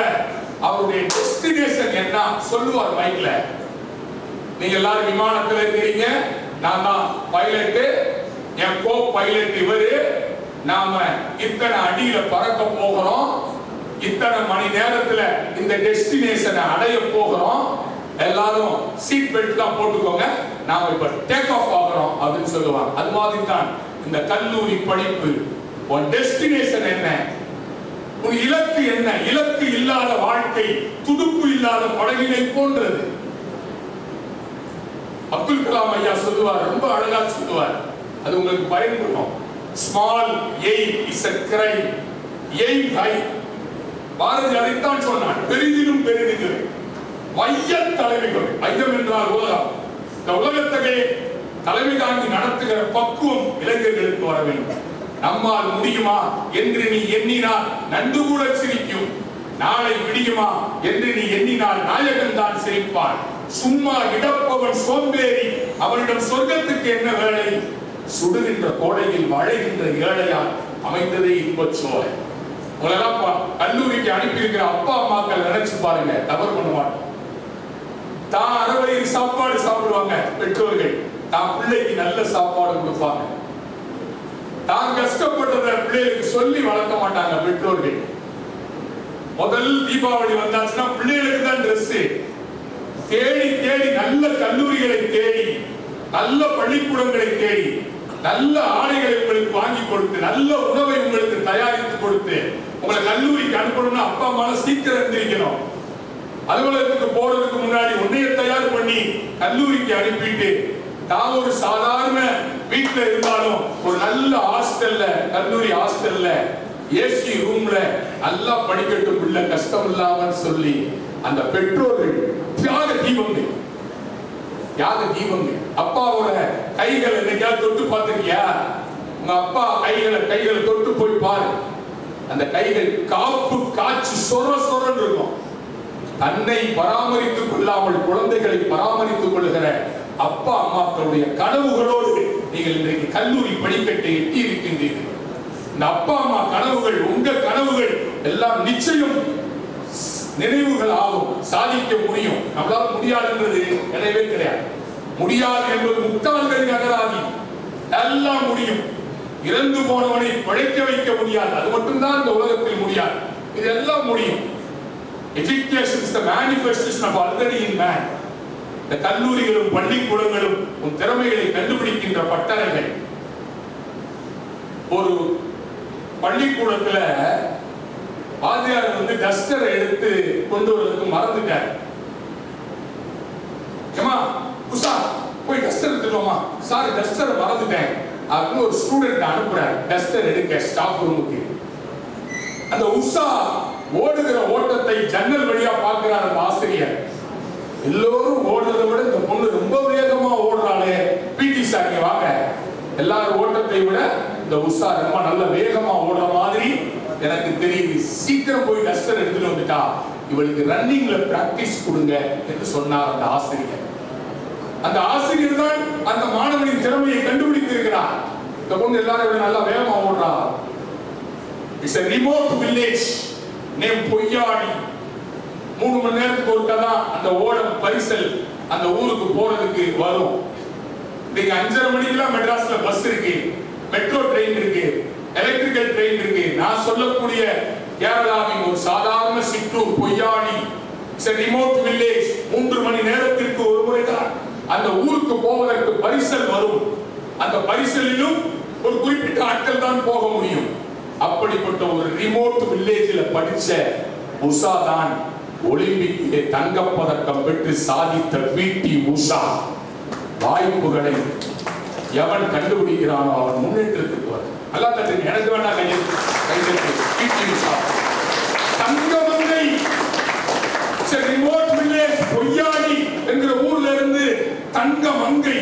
அவருடைய டெஸ்டினேஷன் என்ன சொல்லுவார் மைக்ல. நீங்க எல்லாரும் விமானத்துல இருக்கிறீங்க, நான் தான் பைலட், என் கோ பைலட் இவரு, நாம இத்தனை அடியில பறக்க போகிறோம், இத்தனை மணி நேரத்துல இந்த டெஸ்டினேஷனை அடைய போகிறோம், எல்லாரும் சீட் பெல்ட் தான் போட்டுக்கோங்க, நாம இப்ப டேக் ஆஃப் ஆகிறோம் அப்படின்னு சொல்லுவாங்க. அது மாதிரி தான் இந்த கல்லூரி படிப்பு. உன் டெஸ்டினேஷன் என்ன, உன் இலக்கு என்ன? இலக்கு இல்லாத வாழ்க்கை துடுப்பு இல்லாத படகினை போன்றது. அப்துல் கலாம் ஐயா சொல்லுவார், ரொம்ப அழகா சொல்லுவார், அது உங்களுக்கு பயன்படும். Small aim is a crime, aim high. Bharathi அதைத்தான் சொன்னான், பெரிதிலும் பெரிதிலும் மைய தலைமைகள். மையம் என்றால் உலகம். இந்த உலகத்தையே தலைமை தாங்கி நடத்துகிற பக்குவம் இளைஞர்களுக்கு வர வேண்டும். நம்மால் முடியுமா என்று நீ எண்ணினால் நண்டு கூட சிரிக்கும். நாளை விடியுமா என்று நீ எண்ணினால் நாயகன் தான் சிரிப்பான். சும்மா இடப்பவன் சோம்பேறி, அவனிடம் சொர்க்கத்துக்கு என்ன வேலை? சுடுகின்ற கோடையில் மழைகின்ற ஏழையால் அமைந்ததே இன்பச் சோலை. உங்களெல்லாம் கல்லூரிக்கு அனுப்பியிருக்கிற அப்பா அம்மாக்கள் நினைச்சு பாருங்க, தவறு பண்ண மாட்டோம். தான் அறவழியில் சாப்பாடு சாப்பிடுவாங்க பெற்றோர்கள், தான் பிள்ளைக்கு நல்ல சாப்பாடு கொடுப்பாங்க. தான் கஷ்டப்பட்டத பிள்ளைகளுக்கு சொல்லி வளர்க்க மாட்டாங்க பெற்றோர்கள். முதல் தீபாவளி வந்தாச்சுன்னா பிள்ளைகளுக்கு தான் ட்ரெஸ் தேடி தேடி, நல்ல கல்லூரிகளை தேடி, நல்ல பள்ளிக்கூடங்களை தேடி, நல்ல ஆடைகளை உங்களுக்கு வாங்கி கொடுத்து, நல்ல உணவை உங்களுக்கு தயாரித்து கொடுத்து, உங்களை கல்லூரிக்கு அனுப்பணும்னா அப்பா அம்மா சீக்கிரம் எந்திரிக்கணும். அலுவலகத்துக்கு போறதுக்கு முன்னாடி உன்னைய தயார் பண்ணி கல்லூரிக்கு அனுப்பிட்டு, தான் ஒரு சாதாரண வீட்டுல இருந்தாலும் ஒரு நல்ல ஹாஸ்டல்ல, கல்லூரி ஹாஸ்டல்ல ஏசி ரூம்ல நல்லா படிக்கட்டும் பிள்ளை கஷ்டம் இல்லாம சொல்லி அந்த பெற்றோர்கள் தியாக தீபங்கள், தியாக தீபங்கள். அப்பாவோட கைகளை என்னைக்காவது தொட்டு பார்த்திருக்கியா? உங்க அப்பா கைகளை தொட்டு போய் பாரு. அந்த கைகள் காப்பு காய்ச்சி சொர சொரன்னு இருக்கும். தன்னை பராமரித்துக் கொள்ளாமல் குழந்தைகளை பராமரித்துக் கொள்கிற அப்பா அம்மாக்களுடைய கனவுகளோடு நீங்கள் இன்றைக்கு கல்லூரி படிக்கட்டை எட்டி இருக்கின்றீர்கள். இந்த அப்பா அம்மா கனவுகள், உங்க கனவுகள் எல்லாம் நிச்சயம் நினைவுகள் ஆகும். சாதிக்க முடியும். நம்மளால முடியாதுன்றது கிடையவே கிடையாது. முடியாது என்பது முட்டாள்களின் அகராதி. எல்லாம் முடியும். இறந்து போனவனை பிழைக்க வைக்க முடியாது, அது மட்டும்தான் இந்த உலகத்தில் முடியாது. இதெல்லாம் முடியும். Education is the manifestation of already in man. இந்த கல்லூரிகளும் பள்ளிக்கூடங்களும் உன் திறமைகளை கண்டுபிடிக்கின்ற பட்டறைகள். ஒரு பள்ளிக்கூடத்துல வாத்தியார் டஸ்டரை எடுத்து கொண்டு வரதுக்கு மறந்துட்டார். ஏமா உஷா போய் டஸ்டர் எடுத்துக்கோமா, சாரி டஸ்டரை மறந்துட்டேன் அப்படின்னு ஒரு ஸ்டூடெண்ட் அனுப்புறாரு டஸ்டர் எடுக்க ஸ்டாஃப் ரூமுக்கு. அந்த உஷா ஓடுகிற ஓட்டத்தை ஜன்னல் வழியா பார்க்கிறார் அந்த ஆசிரியர். எல்லோரும் ஓடுறதை விட இந்த பொண்ணு ரொம்ப வேகமா ஓடுறாளே, பிடி சார் வாங்க, எல்லாரும் ஓட்டத்தை விட இந்த உஷா ரொம்ப நல்ல வேகமா ஓடுற மாதிரி எனக்கு தெரியுது, சீக்கிரம் போய் டஸ்டர் எடுத்துட்டு வந்துட்டா, இவளுக்கு ரன்னிங்ல பிராக்டிஸ் கொடுங்க என்று சொன்னார் அந்த ஆசிரியர். அந்த ஆசிரியர் தான் அந்த மாணவனின் திறமையை கண்டுபிடித்து இருக்கிறார். இந்த பொண்ணு எல்லாரும் நல்லா வேகமா ஓடுறா. It's a remote village named பொய்யாடி. 3 மணி நேரத்துக்கு ஒருக்கா தான் அந்த ஓடம் பரிசல் அந்த ஊருக்கு போறதுக்கு வரும். இன்னைக்கு 5:30 மணிக்கெல்லாம் மெட்ராஸ்ல பஸ் இருக்கு, மெட்ரோ ட்ரெயின் இருக்கு, எலக்ட்ரிக்கல் ட்ரெயின் இருக்கு. நான் சொல்லக்கூடிய கேரளாவின் ஒரு சாதாரண சிற்றூர் பொய்யாடி இட்ஸ் a remote village. 3 மணி நேரத்திற்கு ஒரு முறை தான் அந்த ஊருக்கு போவதற்கு பரிசல் வரும். அந்த பரிசலிலும் ஒரு குறிப்பிட்ட ஆட்கள் தான் போக முடியும். அப்படிப்பட்ட ஒரு ரிமோட் வில்லேஜில் படிச்ச உஷா தான் ஒலிம்பிக்கிலே தங்கப்பதக்கம் பெற்று சாதித்த பிடி உஷா. வாய்ப்புகளை எவன் கண்டுபிடிக்கிறானோ அவன் முன்னேற்றத்துக்கு வரும். நல்லா தட்டு எனக்கு வேணா கையெழுத்து பிடி உஷா தங்கமங்கை ரிமோட் வில்லேஜ் பொய்யாடி என்கிற ஊர்ல இருந்து தங்கமங்கை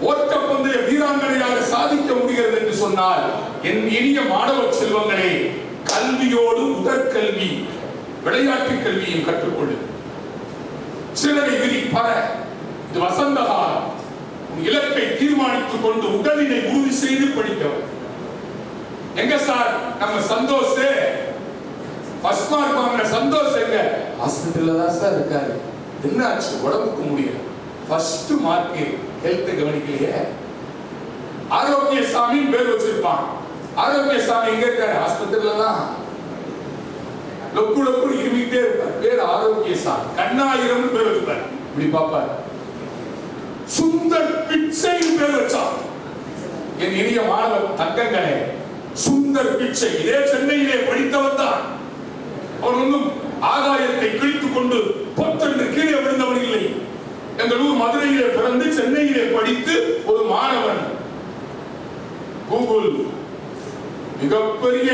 ஓட்டப்பந்தய வீராங்கனையாக சாதிக்க முடிகிறது என்று சொன்னால் என் இனிய மாணவ செல்வங்களே, கல்வியோடு உடற்கல்வி விளையாட்டு கல்வியும் கற்றுக்கொள்ளு. சிலரை விதி பர இது வசந்த காலம். இலக்கை தீர்மானித்துக் கொண்டு உடலினை உறுதி செய்து படித்தவர். எங்க சார் நம்ம சந்தோஷ் ஃபர்ஸ்ட் மார்க் வாங்கின சந்தோஷ் எங்க? ஹாஸ்பிட்டல்ல தான் சார் இருக்காரு. என்ன ஆச்சு? உடம்புக்கு முடியல. ஃபர்ஸ்ட் மார்க் ஹெல்த் கவனிக்கலையே. ஆரோக்கியசாமி பேர் வச்சிருப்பான். ஆரோக்கியசாமி எங்க இருக்காரு? ஹாஸ்பிட்டல்ல தான். லொக்கு லொக்கு இருமிட்டே இருப்பார். பேர் ஆரோக்கியசாமி. கண்ணாயிரம் பேர் வச்சிருப்பார். இப்படி பாப்பார். சுந்தர் பிச்சை பேர் வச்சான். என் இனிய மாணவ தங்கங்களே, சுந்தர் பிச்சை இதே சென்னையிலே படித்தவர் தான். அவர் ஒன்றும் ஆகாயத்தை கிழித்துக் கொண்டு பொத்தென்று கீழே விழுந்தவர் இல்லை. எங்கள் ஊர் மதுரையிலே பிறந்து சென்னையிலே படித்து ஒரு மாணவன் கூகுள் மிகப்பெரிய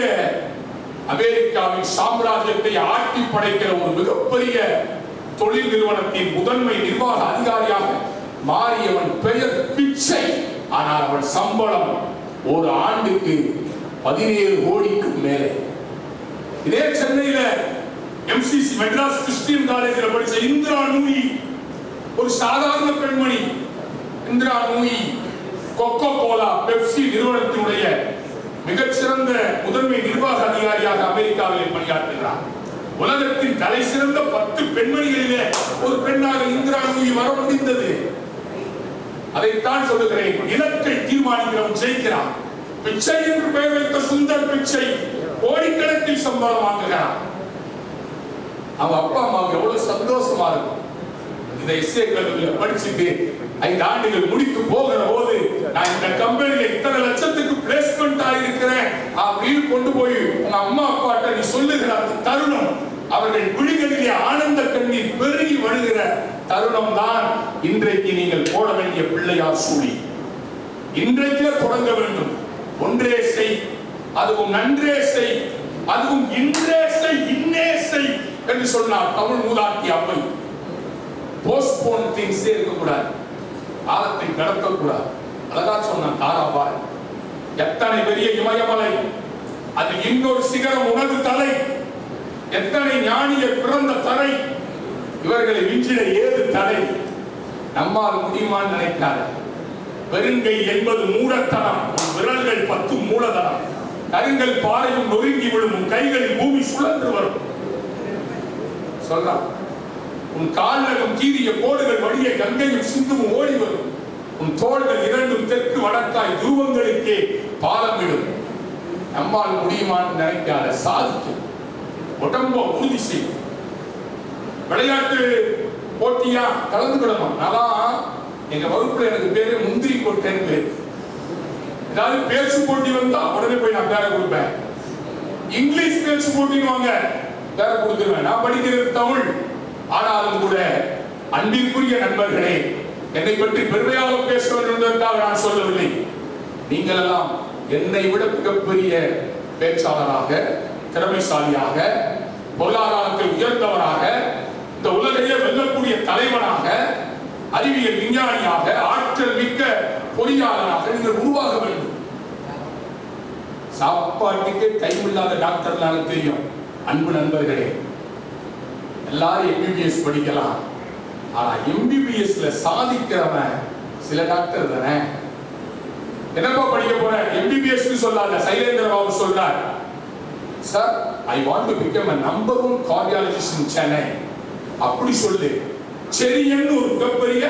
அமெரிக்காவின் சாம்ராஜ்யத்தை ஆட்டி படைக்கிற ஒரு மிகப்பெரிய தொழில் நிறுவனத்தின் முதன்மை நிர்வாக அதிகாரியாக மாறியவன் பெயர் பிச்சை. ஆனால் அவன் சம்பளம் ஒரு ஆண்டுக்கு 17 கோடிக்கு மேலே. இதே சென்னையில எம்சிசி மெட்ராஸ் கிறிஸ்டியன் காலேஜில் படிச்ச இந்திரா நூயி ஒரு சாதாரண பெண்மணி. Indira Nooyi Coca Cola Pepsi நிறுவனத்தினுடைய மிகச்சிறந்த முதன்மை நிர்வாக அதிகாரியாக அமெரிக்காவிலே பணியாற்றுகிறார். உலகத்தின் தலை சிறந்த 10 பெண்மணிகளிலே ஒரு பெண்ணாக இந்திரா நூயி வர முடிந்தது. அதைத்தான் சொல்லுகிறேன். இலக்கை தீர்மானிக்கிறவன் ஜெயிக்கிறான். பிச்சை என்று பெயர் வைத்த சுந்தர் பிச்சை கோடிக்கணக்கில் சம்பளம் வாங்குகிறான். அவன் அப்பா அம்மாவுக்கு எவ்வளவு சந்தோஷமா இருக்கும். இந்த எஸ்ஏ கல்லூரியில படிச்சுட்டு 5 ஆண்டுகள் முடித்து போகிற போது நான் இந்த கம்பெனியில இத்தனை லட்சத்துக்கு பிளேஸ்மெண்ட் ஆகியிருக்கிறேன் அப்படின்னு கொண்டு போய் உங்க அம்மா அப்பாட்ட நீ சொல்லுகிற அந்த தருணம், அவர்கள் விழிகளிலே ஆனந்த கண்ணீர் பெருகி வருகிற தருணம் தான் இன்றைக்கு நீங்கள் போட வேண்டிய பிள்ளையார் சூழி. இன்றைக்கே தொடங்க வேண்டும். ஒன்றே செய், அதுவும் நன்றே செய், அதுவும் இன்றே செய், இன்னே செய் என்று சொன்னார் தமிழ் மூதாட்டி அம்மை. போஸ்ட்போன் திங்ஸ் இருக்கக்கூடாது, காலத்தை கடக்கக்கூடாது. அழகா சொன்னான் தாராபாய். எத்தனை பெரிய இமயமலை, அது இன்னொரு சிகரம் உனது தலை. எத்தனை ஞானிய பிறந்த தலை, இவர்களை விஞ்சிட ஏது தலை. நம்மால் முடியுமான்னு நினைக்காத. பெருங்கை என்பது மூடத்தனம், விரல்கள் 10 மூலதனம். கருங்கல் பாறையும் நொறுங்கி விடும், கைகளில் பூமி சுழன்று வரும். சொல்றான். உன் கால்நகம் கீறிய கோடுகள் வழிய கங்கையும் சிந்துவும் ஓடி வரும். உன் தோள்கள் 2 தெற்கு வடக்காய் துருவங்களுக்கே பாலமிடும். நம்மால் முடியுமான்னு நினைக்காத, சாதிக்கும். உடம்ப உறுதி செய்யும். விளையாட்டு போட்டியா கலந்துக்கிடணும். நான் எங்க வகுப்புல எனக்கு பேரு முந்திரி கொட்டேன்னு பேரு. ஏதாவது பேச்சு போட்டி வந்தா உடனே போய் நான் பேரை கொடுப்பேன். இங்கிலீஷ் பேச்சு போட்டின்னு வாங்க, பேரை கொடுத்துருவேன். நான் படிக்கிறது தமிழ். ஆனாலும் கூட அன்பிற்குரிய நண்பர்களே, என்னை பற்றி பெருமையாக பேச வேண்டும் என்பதற்காக நான் சொல்லவில்லை. நீங்கள் எல்லாம் என்னை விட மிகப்பெரிய பேச்சாளராக, திறமைசாலியாக, பொருளாதாரத்தில் உயர்ந்தவராக, இந்த உலகையே வெல்லக்கூடிய தலைவனாக, அறிவியல் விஞ்ஞானியாக, ஆற்றல் மிக்க பொறியாளராக நீங்கள் உருவாக வேண்டும். சாப்பாட்டுக்கு டைம் இல்லாத டாக்டர்னால தெரியும். அன்பு நண்பர்களே, எல்லாரும் எம்பிபிஎஸ் படிக்கலாம். ஆனா எம்பிபிஎஸ்ல சாதிக்கிறவன் சில டாக்டர் தானே. என்னப்பா படிக்க போற? எம்பிபிஎஸ் சொல்லாத. சைலேந்திர பாபு சொல்றார், sir I want to become a number 1 cardiologist in Chennai. அப்படி சொல்லு. செரியன் ஒரு மிகப்பெரிய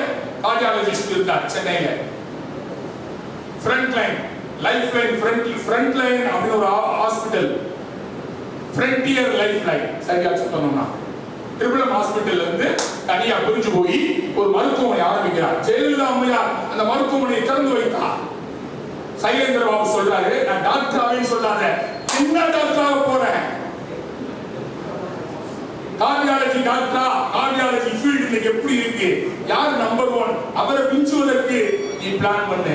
கார்டியாலஜிஸ்ட் இருந்தார் சென்னையில. Front line, life line, front line அப்படின்னு ஒரு ஹாஸ்பிடல், ஃப்ரண்டியர் லைஃப் லைன் சரியா சொல்லணும்னா ட்ரிபிள் ஹாஸ்பிட்டல்ல இருந்து தனியா பிரிஞ்சு போய் ஒரு மருத்துவமனை ஆரம்பிக்கிறார். ஜெயலலிதா அம்மையார் அந்த மருத்துவமனையை திறந்து வைத்தார். சைலேந்திர பாபு சொல்றாரு, நான் டாக்டராவே சொல்லாத, என்ன டாக்டராக போறேன், கார்டியாலஜி டாக்டரா, கார்டியாலஜி ஃபீல்ட் இன்னைக்கு எப்படி இருக்கு, யார் நம்பர் 1, அவரை பிஞ்சுவதற்கு நீ பிளான் பண்ணு.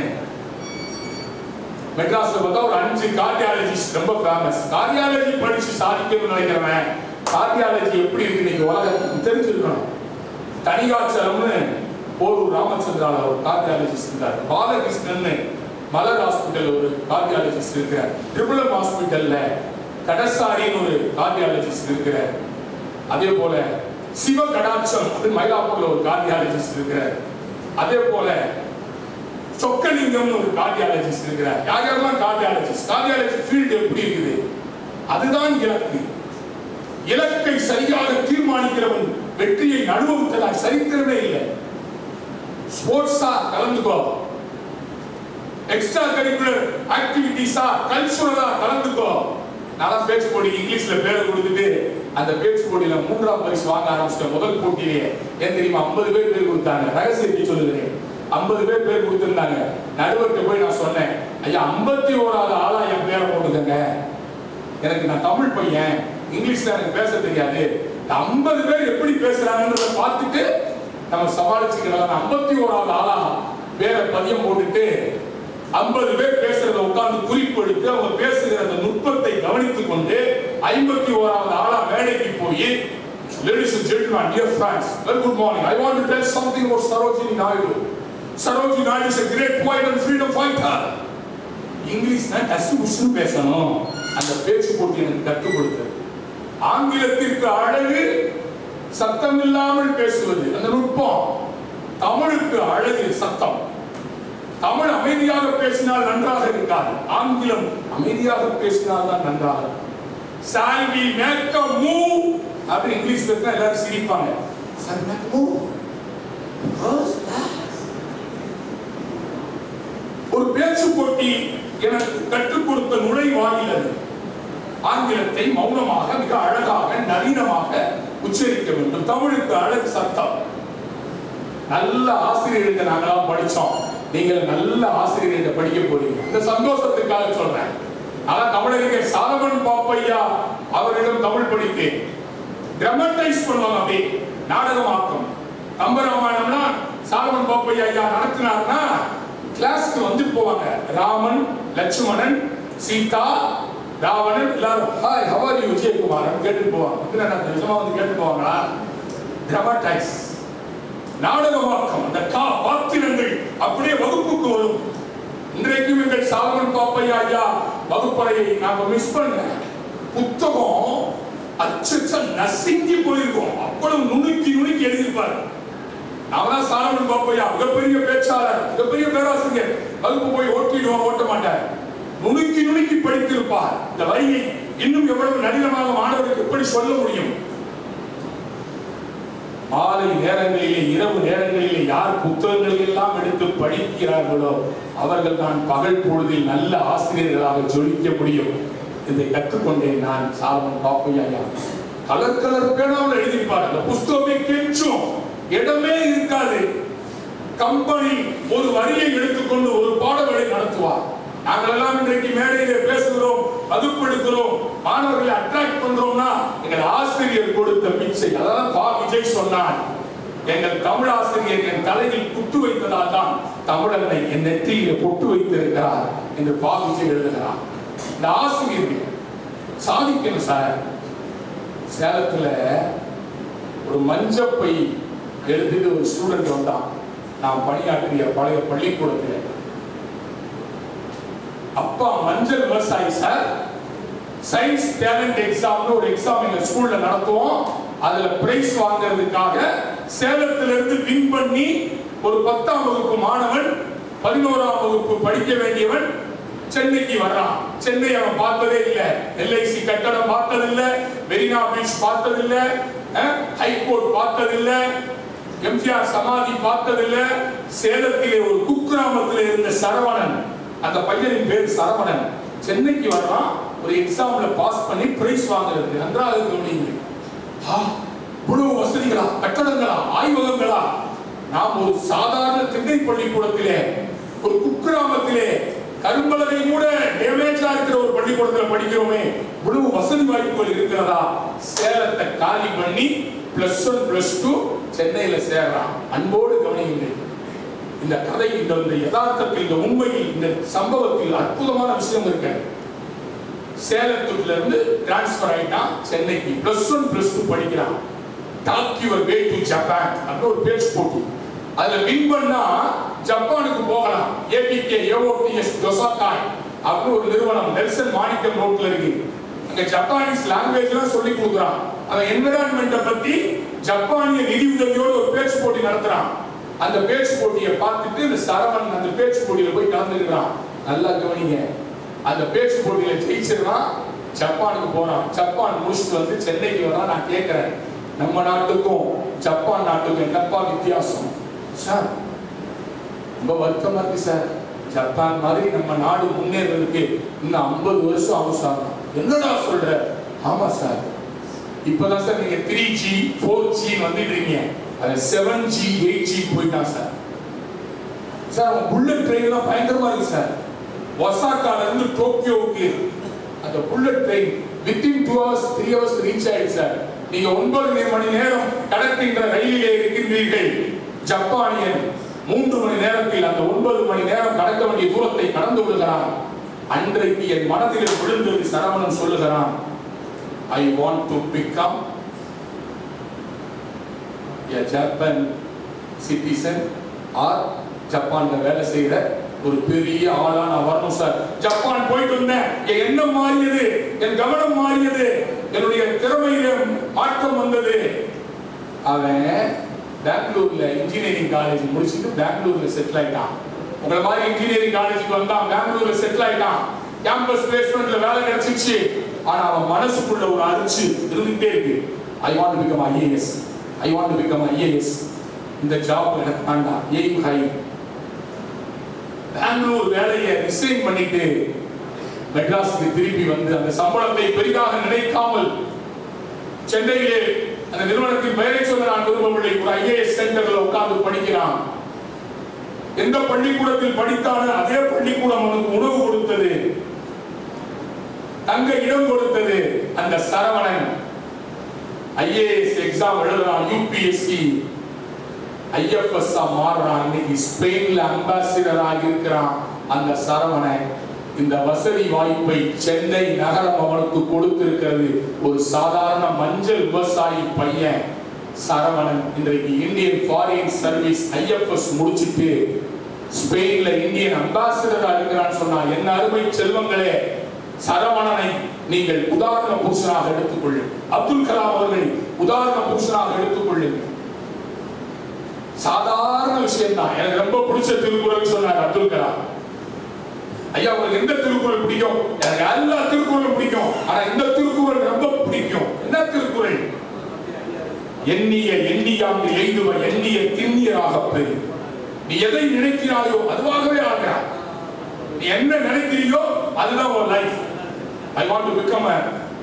மெட்ராஸ்ல பார்த்தா ஒரு 5 கார்டியாலஜிஸ்ட் ரொம்ப ஃபேமஸ். கார்டியாலஜி படிச்சு சாதிக்கணும்னு நினைக்கிறவன் கார்டியாலஜி எப்படி இருக்கு இன்னைக்கு உலகத்துக்கு தெரிஞ்சிருக்கணும். தனிகாச்சலம்னு போரூர் ராமச்சந்திரால ஒரு கார்டியாலஜிஸ்ட் இருந்தார். பாலகிருஷ்ணன் மலர் ஹாஸ்பிட்டல் ஒரு கார்டியாலஜிஸ்ட் இருக்கிறார். ட்ரிபிள் ஹாஸ்பிட்டல்ல கடசாரின்னு ஒரு கார்டியாலஜிஸ்ட் இருக்கிறார். அதே போல சிவ கடாட்சம் மயிலாப்பூர்ல ஒரு கார்டியாலஜிஸ்ட் இருக்கிறார். அதே போல சொக்கலிங்கம் ஒரு கார்டியாலஜிஸ்ட் இருக்கிறார். யாரெல்லாம் கார்டியாலஜிஸ்ட், கார்டியாலஜி ஃபீல்ட் எப்படி இருக்குது, அதுதான் இலக்கு. இலக்கை சரியாக தீர்மானிக்கிறவன் வெற்றியை அனுபவித்ததாய் சரித்திரமே இல்லை. ஸ்போர்ட்ஸா கலந்துக்கோ, எக்ஸ்ட்ரா கரிக்குலர் ஆக்டிவிட்டிஸா கல்ச்சுரலா கலந்துக்கோ. நான் பேச்சு போட்டி இங்கிலீஷ்ல பேரை கொடுத்துட்டு அந்த பேச்சு போட்டியில 3ஆம் பரிசு வாங்க ஆரம்பிச்சிட்டேன். முதல் போட்டியிலேயே ஏன் தெரியுமா, 50 பேர் கொடுத்தாங்க. ரகசியத்தை சொல்லுகிறேன், 50 பேர் கொடுத்திருந்தாங்க. நடுவர்கிட்ட போய் நான் சொன்னேன், ஐயா 51வது ஆளா என் பேரை போட்டுக்கங்க, எனக்கு நான் தமிழ் பையன், இங்கிலீஷ்ல எனக்கு பேச தெரியாது, 50 பேர் எப்படி பேசுறாங்கன்றத பார்த்துட்டு நம்ம சமாளிச்சுக்கலாம். 51வது ஆளா பேரை பதியம் போட்டுட்டு 50 பேர் பேசுறத உட்கார்ந்து குறிப்பெடுத்து அவங்க பேசுகிற அந்த நுட்பத்தை கவனித்துக் கொண்டு 51வது ஆளா மேடைக்கு போய், ladies and gentlemen, dear friends, very good morning. I want to tell something about Sarojini Naidu. Sarojini Naidu is a great poet and freedom fighter. இங்கிலீஷ்னா டஸ்ட் பேசணும். அந்த பேச்சு போட்டி எனக்கு கற்றுக் கொடுத்தது. ஆங்கிலத்திற்கு அழகு சத்தம் இல்லாமல் பேசுவது, அந்த நுட்பம். தமிழுக்கு அழகு சத்தம். தமிழ் அமைதியாக பேசினால் நன்றாக இருக்காது, ஆங்கிலம் அமைதியாக பேசினால் தான் நன்றாக இருக்கும். Shall we make a move? அப்படி இங்கிலீஷ்ல இருந்தா எல்லாரும் சிரிப்பாங்க. Shall we make a move? ஒரு பேச்சு போட்டி எனக்கு கற்றுக் கொடுத்த நுழைவாயில் அது. ஆங்கிலத்தை மௌனமாக மிக அழகாக நவீனமாக உச்சரிக்க வேண்டும். தமிழுக்கு அழகு சத்தம். நல்ல ஆசிரியர்கள் நாங்களாம் படிச்சோம், நீங்கள் நல்ல ஆசிரியர்கள் படிக்க போறீங்க. இந்த சந்தோஷத்துக்காக சொல்றேன். ஆனா தமிழறிஞர் சாலமன் பாப்பையா அவரிடம் தமிழ் படித்தேன். டிராமடைஸ் பண்ணுவாங்க, அப்படியே நாடகமாக்கும். கம்பராமாயணம்னா சாலமன் பாப்பையா ஐயா நடத்தினார்னா கிளாஸ்க்கு வந்து போவாங்க. ராமன், லட்சுமணன், சீதா, ராவணன் எல்லாரும் hi how are you Vijayakumar கேட்டு போவாங்க. நிஜமா வந்து கேட்டு போவாங்களா? டிராமடைஸ், நாடகமாக்கம். அந்த பாத்திரங்கள் அப்படியே வகுப்புக்கு வரும். இன்றைக்கும் எங்கள் சாலமன் பாப்பையா ஐயா வகுப்பறையை நாம மிஸ் பண்ண. புத்தகம் அச்சச்ச நசுங்கி போயிருக்கும், அவ்வளவு நுணுக்கி நுணுக்கி எழுதியிருப்பாரு. அவதான் சாலமன் பாப்பையா மிகப்பெரிய பேச்சாளர், மிகப்பெரிய பேராசிரியர். வகுப்பு போய் ஓட்ட மாட்டார், நுணுக்கி நுணுக்கி படித்திருப்பார். இந்த வரியை இன்னும் எவ்வளவு நளினமாக மாணவருக்கு எப்படி சொல்ல முடியும்? மாலை நேரங்களிலே, இரவு நேரங்களிலே யார் புத்தகங்களை எல்லாம் எடுத்து படிக்கிறார்களோ அவர்கள் தான் பகல் பொழுதில் நல்ல ஆசிரியர்களாக ஜொலிக்க முடியும். இதை கற்றுக்கொண்டேன் நான் சாலமன் பாப்பையா. கலர் கலர் பேனாவில் எழுதியிருப்பார். அந்த புஸ்தகமே கெஞ்சும், இடமே இருக்காது. கம்பெனி ஒரு வரியை எடுத்துக்கொண்டு ஒரு பாடங்களை நடத்துவார். நாங்கள் எல்லாம் இன்றைக்கு மேடையிலே பேசுகிறோம், வகுப்பெடுக்கிறோம், மாணவர்களை அட்ராக்ட் பண்றோம்னா எங்கள் ஆசிரியர் கொடுத்த பிச்சை. அதான் பா விஜய் சொன்னார், எங்கள் தமிழ் ஆசிரியர் என் தலையில் புட்டு வைத்ததால் தான் தமிழனை என் நெற்றியிலே பொட்டு வைத்திருக்கிறார் என்று பா விஜய் எழுதுகிறார். இந்த ஆசிரியர்கள் சாதிக்கணும் சார். சேலத்துல ஒரு மஞ்சப்பை எடுத்துட்டு ஒரு ஸ்டூடெண்ட் வந்தான். நான் பணியாற்றிய பழைய பள்ளிக்கூடத்தில். அப்பா மஞ்சள் விவசாயி சார். சயின்ஸ் டேலண்ட் எக்ஸாம்னு ஒரு எக்ஸாம் எங்க ஸ்கூல்ல நடத்துவோம். அதுல பிரைஸ் வாங்குறதுக்காக சேலத்திலிருந்து வின் பண்ணி ஒரு 10ஆம் வகுப்பு மாணவன் 11ஆம் வகுப்பு படிக்க வேண்டியவன் சென்னைக்கு வர்றான். சென்னை அவன் பார்த்ததே இல்லை. எல்ஐசி கட்டடம் பார்த்ததில்லை, மெரினா பீச் பார்த்ததில்லை, ஹைகோர்ட் பார்த்ததில்லை, எம்ஜிஆர் சமாதி பார்த்ததில்லை. சேலத்திலே ஒரு குக்கிராமத்தில் இருந்த சரவணன், அந்த பையனின் பேர் சரவணன், சென்னைக்கு வர்றான் ஒரு எக்ஸாம்ல பாஸ் பண்ணி பிரைஸ் வாங்குறது. நன்றாக கவனிங்க. இவ்வளவு வசதிகளா, கட்டடங்களா, ஆய்வகங்களா? நாம் ஒரு சாதாரண திண்ணை பள்ளிக்கூடத்திலே, ஒரு குக்கிராமத்திலே, கரும்பலகை கூட டேமேஜா இருக்கிற ஒரு பள்ளிக்கூடத்தில் படிக்கிறோமே, இவ்வளவு வசதி வாய்ப்புகள் இருக்கிறதா? சேலத்தை காலி பண்ணி +1 +2 சென்னையில சேர்றான். அன்போடு கவனியுங்கள். இந்த கதை, இந்த யதார்த்தத்தில், இந்த உண்மையில், இந்த சம்பவத்தில் அற்புதமான விஷயம் இருக்கு. சேலத்துல இருந்து டிரான்ஸ்பர் ஆயிட்டான் சென்னைக்கு. +1 +2 படிக்கிறான். Talk your way to Japan அப்படின்னு ஒரு பேச்சு போட்டி. அதுல வின் பண்ணா ஜப்பானுக்கு போகலாம். ஏபிகே ஏஓடிஎஸ் டொசாகாய் அப்படின்னு ஒரு நிறுவனம் நெல்சன் மாணிக்கம் ரோட்ல இருக்கு. அங்க ஜப்பானீஸ் லாங்குவேஜ்லாம் சொல்லி கொடுக்குறான். அந்த என்விரான்மெண்ட்டை பத்தி ஜப்பானிய நிதி உதவியோடு ஒரு பேச்சு போட்டி நடத்துறான். அந்த பேச்சு போட்டியை பார்த்துட்டு இந்த சரவணன் அந்த பேச்சு போட்டியில போய் கலந்துக்கிறான். நல்லா கவனிங்க. அந்த பேச்சு போட்டியில ஜெயிச்சிருவான். ஜப்பானுக்கு போறான். ஜப்பான் முடிச்சுட்டு வந்து சென்னைக்கு வரான். நான் கேட்கிறேன், நம்ம நாட்டுக்கும் ஜப்பான் நாட்டுக்கும் என்னப்பா வித்தியாசம்? சார் ரொம்ப வருத்தமா இருக்கு சார். ஜப்பான் மாதிரி நம்ம நாடு முன்னேறதுக்கு இன்னும் 50 வருஷம் ஆகும் சார். என்னடா சொல்ற? ஆமா சார், இப்பதான் சார் நீங்க 3G 4G வந்துடுறீங்க. அது 7G 8G போயிட்டான் சார். சார் அவன் புல்லட் ட்ரெயின் எல்லாம் பயங்கரமா இருக்கு சார். ஒசாகால இருந்து டோக்கியோவுக்கு அந்த bullet train within 2 hours 3 hours reach ஆயிடுச்சு சார். நீங்க 9 மணி நேரம் கடக்கின்ற ரயிலிலே இருக்கின்றீர்கள். ஜப்பானியன் 3 மணி நேரத்தில் அந்த 9 மணி நேரம் கடக்க வேண்டிய தூரத்தை கடந்து விடுகிறான். அன்றைக்கு என் மனதில் விழுந்தது. சரவணன் சொல்லுகிறான், I want to become a Japan citizen or ஜப்பான்ல வேலை செய்யற ஒரு பெரிய ஆளா நான் வரணும் சார். ஜப்பான் போயிட்டு வந்தேன், என் எண்ணம் மாறியது, என் கவனம் மாறியது, என்னுடைய திறமையில மாற்றம் வந்தது. அவன் பெங்களூர்ல இன்ஜினியரிங் காலேஜ் முடிச்சுட்டு பெங்களூர்ல செட்டில் ஆயிட்டான். உங்களை மாதிரி இன்ஜினியரிங் காலேஜுக்கு வந்தான், பெங்களூர்ல செட்டில் ஆயிட்டான். கேம்பஸ் பிளேஸ்மெண்ட்ல வேலை கிடைச்சிச்சு. ஆனா அவன் மனசுக்குள்ள ஒரு அரிச்சு இருந்துட்டே இருக்கு. I want to become IAS. I want to become IAS. இந்த ஜாப் எனக்கு வேண்டாம். Aim high. பெங்களூர் வேலையை ரிசைன் பண்ணிட்டு மெட்ராஸுக்கு திருப்பி வந்து அந்த சம்பளத்தை பெரிதாக நினைக்காமல் சென்னையிலே அந்த நிறுவனத்தின் பெயரை சொல்ல நான் விரும்பவில்லை. ஒரு IAS சென்டர்ல உட்கார்ந்து படிக்கிறான். எந்த பள்ளிக்கூடத்தில் படித்தாலும் அதே பள்ளிக்கூடம் அவனுக்கு உணவு கொடுத்தது, தங்க இடம் கொடுத்தது. அந்த சரவணன் IAS எக்ஸாம் எழுதுறான். UPSC IFS மாறுறான். இன்னைக்கு ஸ்பெயின்ல அம்பாசிடர் ஆகியிருக்கிறான். அந்த சரவணன் இந்த வசதி வாய்ப்பை சென்னை நகரம் அவனுக்கு கொடுத்திருக்கிறது. ஒரு சாதாரண மஞ்சள் விவசாயி பையன் சரவணன் இன்றைக்கு இந்தியன் ஃபாரின் சர்வீஸ் IFS முடிச்சிட்டு ஸ்பெயின்ல இந்தியன் அம்பாசிடரா இருக்கிறான்னு சொன்னா, என்ன அருமை செல்வங்களே, சரவணனை நீங்கள் உதாரண புருஷனாக எடுத்துக்கொள்ளுங்கள். அப்துல் கலாம் அவர்களை உதாரண புருஷனாக எடுத்துக்கொள்ளுங்கள். சாதாரண விஷயம் தான். எனக்கு ரொம்ப பிடிச்ச திருக்குறள் சொன்னார் அப்துல் கலாம். ஐயா, உங்களுக்கு எந்த திருக்குறள் பிடிக்கும்? எனக்கு எல்லா திருக்குறளும் பிடிக்கும். ஆனா இந்த திருக்குறள் ரொம்ப பிடிக்கும். என்ன திருக்குறள்? எண்ணிய எண்ணியாங்கு எய்துவ எண்ணிய திண்ணியராக பெரு. நீ எதை நினைக்கிறாயோ அதுவாகவே ஆகிறாய். நீ என்ன நினைக்கிறியோ அதுதான் ஒரு life. I want to become a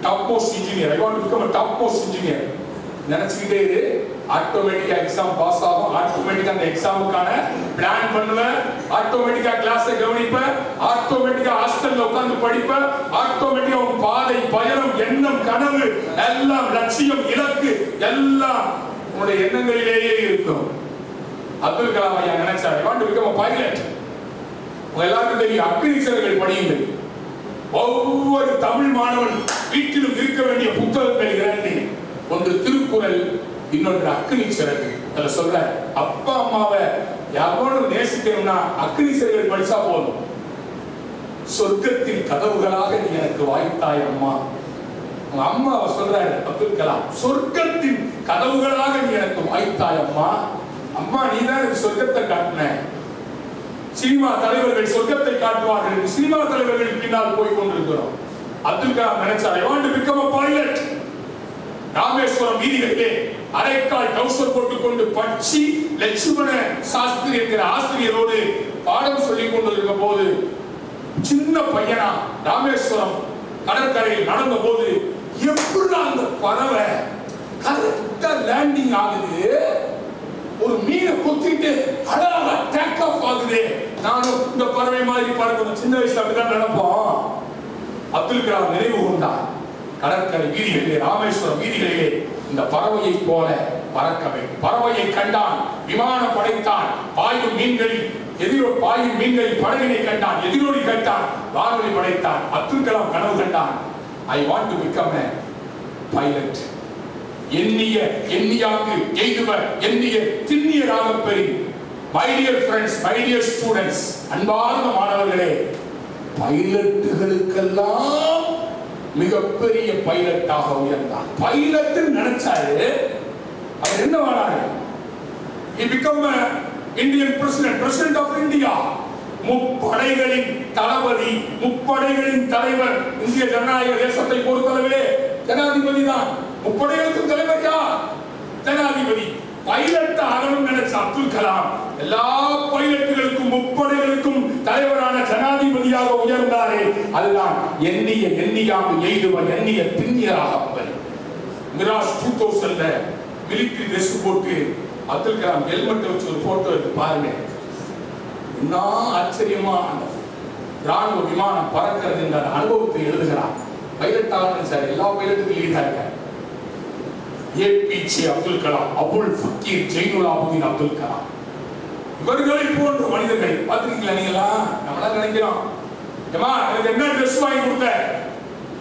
top post engineer. I want to become a top post engineer. நினைச்சுக்கிட்டே இரு. ஆட்டோமேட்டிக்கா எக்ஸாம் பாஸ் ஆகும். ஆட்டோமேட்டிக்கா அந்த எக்ஸாமுக்கான பிளான் பண்ணுவேன். ஆட்டோமேட்டிக்கா கிளாஸை கவனிப்பேன். ஆட்டோமேட்டிக்கா ஹாஸ்டல்ல உட்கார்ந்து படிப்பேன். ஆட்டோமேட்டிக்கா உன் பாதை, பயணம், எண்ணம், கனவு எல்லாம், லட்சியம், இலக்கு எல்லாம் உன்னுடைய எண்ணங்களிலேயே இருக்கும். அப்துல் கலாம் ஐயா நினைச்சார், I want to become a pilot. உங்க எல்லாருக்கும் தெரியும், அக்னிசிறகுகள் படியுங்கள். ஒவ்வொரு தமிழ் மாணவன் வீட்டிலும் இருக்க வேண்டிய புத்தகங்கள் 2. ஒன்று திருக்குறள், இன்னொன்று அக்னிசிறகு. அதுல சொல்ற, அப்பா அம்மாவை எவனும் நேசிக்கணும்னா அக்னிசிறகுகள் படிச்சா போதும். சொர்க்கத்தின் கதவுகளாக நீ எனக்கு வாய்த்தாய் அம்மா. உங்க அம்மாவை சொல்றாரு அப்துல் கலாம், சொர்க்கத்தின் கதவுகளாக நீ எனக்கு வாய்த்தாய் அம்மா. அம்மா, நீ தான் எனக்கு சொர்க்கத்தை காட்டின. சினிமா தலைவர்கள் சொர்க்கத்தை காட்டுவார்கள். சினிமா தலைவர்கள் பின்னால் போய் கொண்டிருக்கிறோம். அப்துல் கலாம் நினைச்சார், I want to become a pilot. Rameswaram வீதிகளிலே அரைக்கால் டவுசர் போட்டுக்கொண்டு பட்சி லட்சுமண சாஸ்திரி என்கிற ஆசிரியரோடு பாடம் சொல்லிக் கொண்டிருக்கும் போது, சின்ன பையனா ராமேஸ்வரம் கடற்கரையில் நடந்த போது, எப்படி அந்த பறவை கரெக்டா லேண்டிங் ஆகுது. ஒரு மீனை கொத்திட்டு அழகா டேக் ஆஃப் ஆகுது. நானும் இந்த பறவை மாதிரி பறக்கணும். சின்ன வயசுல அப்படிதான் நினைப்போம். அப்துல் கலாம் நினைவு கொண்டார். கடற்கரை வீதிகளிலே, ராமேஸ்வரம் வீதிகளிலே இந்த பறவையை போல பறக்க வேண்டும். பறவையை கண்டான், விமானம் படைத்தான், பாயும் மீன்களில் படகினை கண்டான், எதிரொலி கண்டான், வானொலி படைத்தான். அப்துல் கலாம் கனவு கண்டான், I want to become a pilot. எண்ணியாங்கு எய்துவர் எண்ணிய திண்ணியராக பெரி. My dear friends, my dear students, அன்பார்ந்த மாணவர்களே, பைலட்டுகளுக்கெல்லாம் மிகப்பெரிய பைலட்டாக உயர்ந்தார். பைலட் நினைச்சாரு அவர் என்ன வாராரு? he become a Indian president of India. முப்படைகளின் தளபதி, முப்படைகளின் தலைவர். இந்திய ஜனநாயக தேசத்தை பொறுத்தளவிலே ஜனாதிபதி தான். முப்படைகளுக்கும் தலைவர் யார்? ஜனாதிபதி. பைலட் ஆகணும் நினைச்ச அப்துல் கலாம் எல்லா பைலட்டுகளுக்கும் முப்படைகளுக்கும் தலைவரான ஜனாதிபதியாக உயர்ந்தாரே, அதுதான் எண்ணியாக எய்துவர் எண்ணிய திண்ணியராக. மிராஜ் 2000 மிலிட்டரி ட்ரெஸ் போட்டு அப்துல் கலாம் ஹெல்மெட் வச்சு ஒரு போட்டோ எடுத்து பாருங்க. என்ன ஆச்சரியமா அந்த ராணுவ விமானம் பறக்கிறது என்ற அனுபவத்தை எழுதுகிறார். பைலட் ஆகணும் சார், எல்லா பைலட்டுக்கும் லீடா இருக்கார். ஏபிஜே அப்துல் கலாம், அபுல் ஃபக்கீர் ஜெயினுல் ஆபதீன் அப்துல் கலாம், இவர்களை போன்ற மனிதர்களை பார்த்துருக்கீங்களா? நீங்களா நம்மளா நினைக்கிறோம், ஏமா எனக்கு என்ன ட்ரெஸ் வாங்கி கொடுத்த,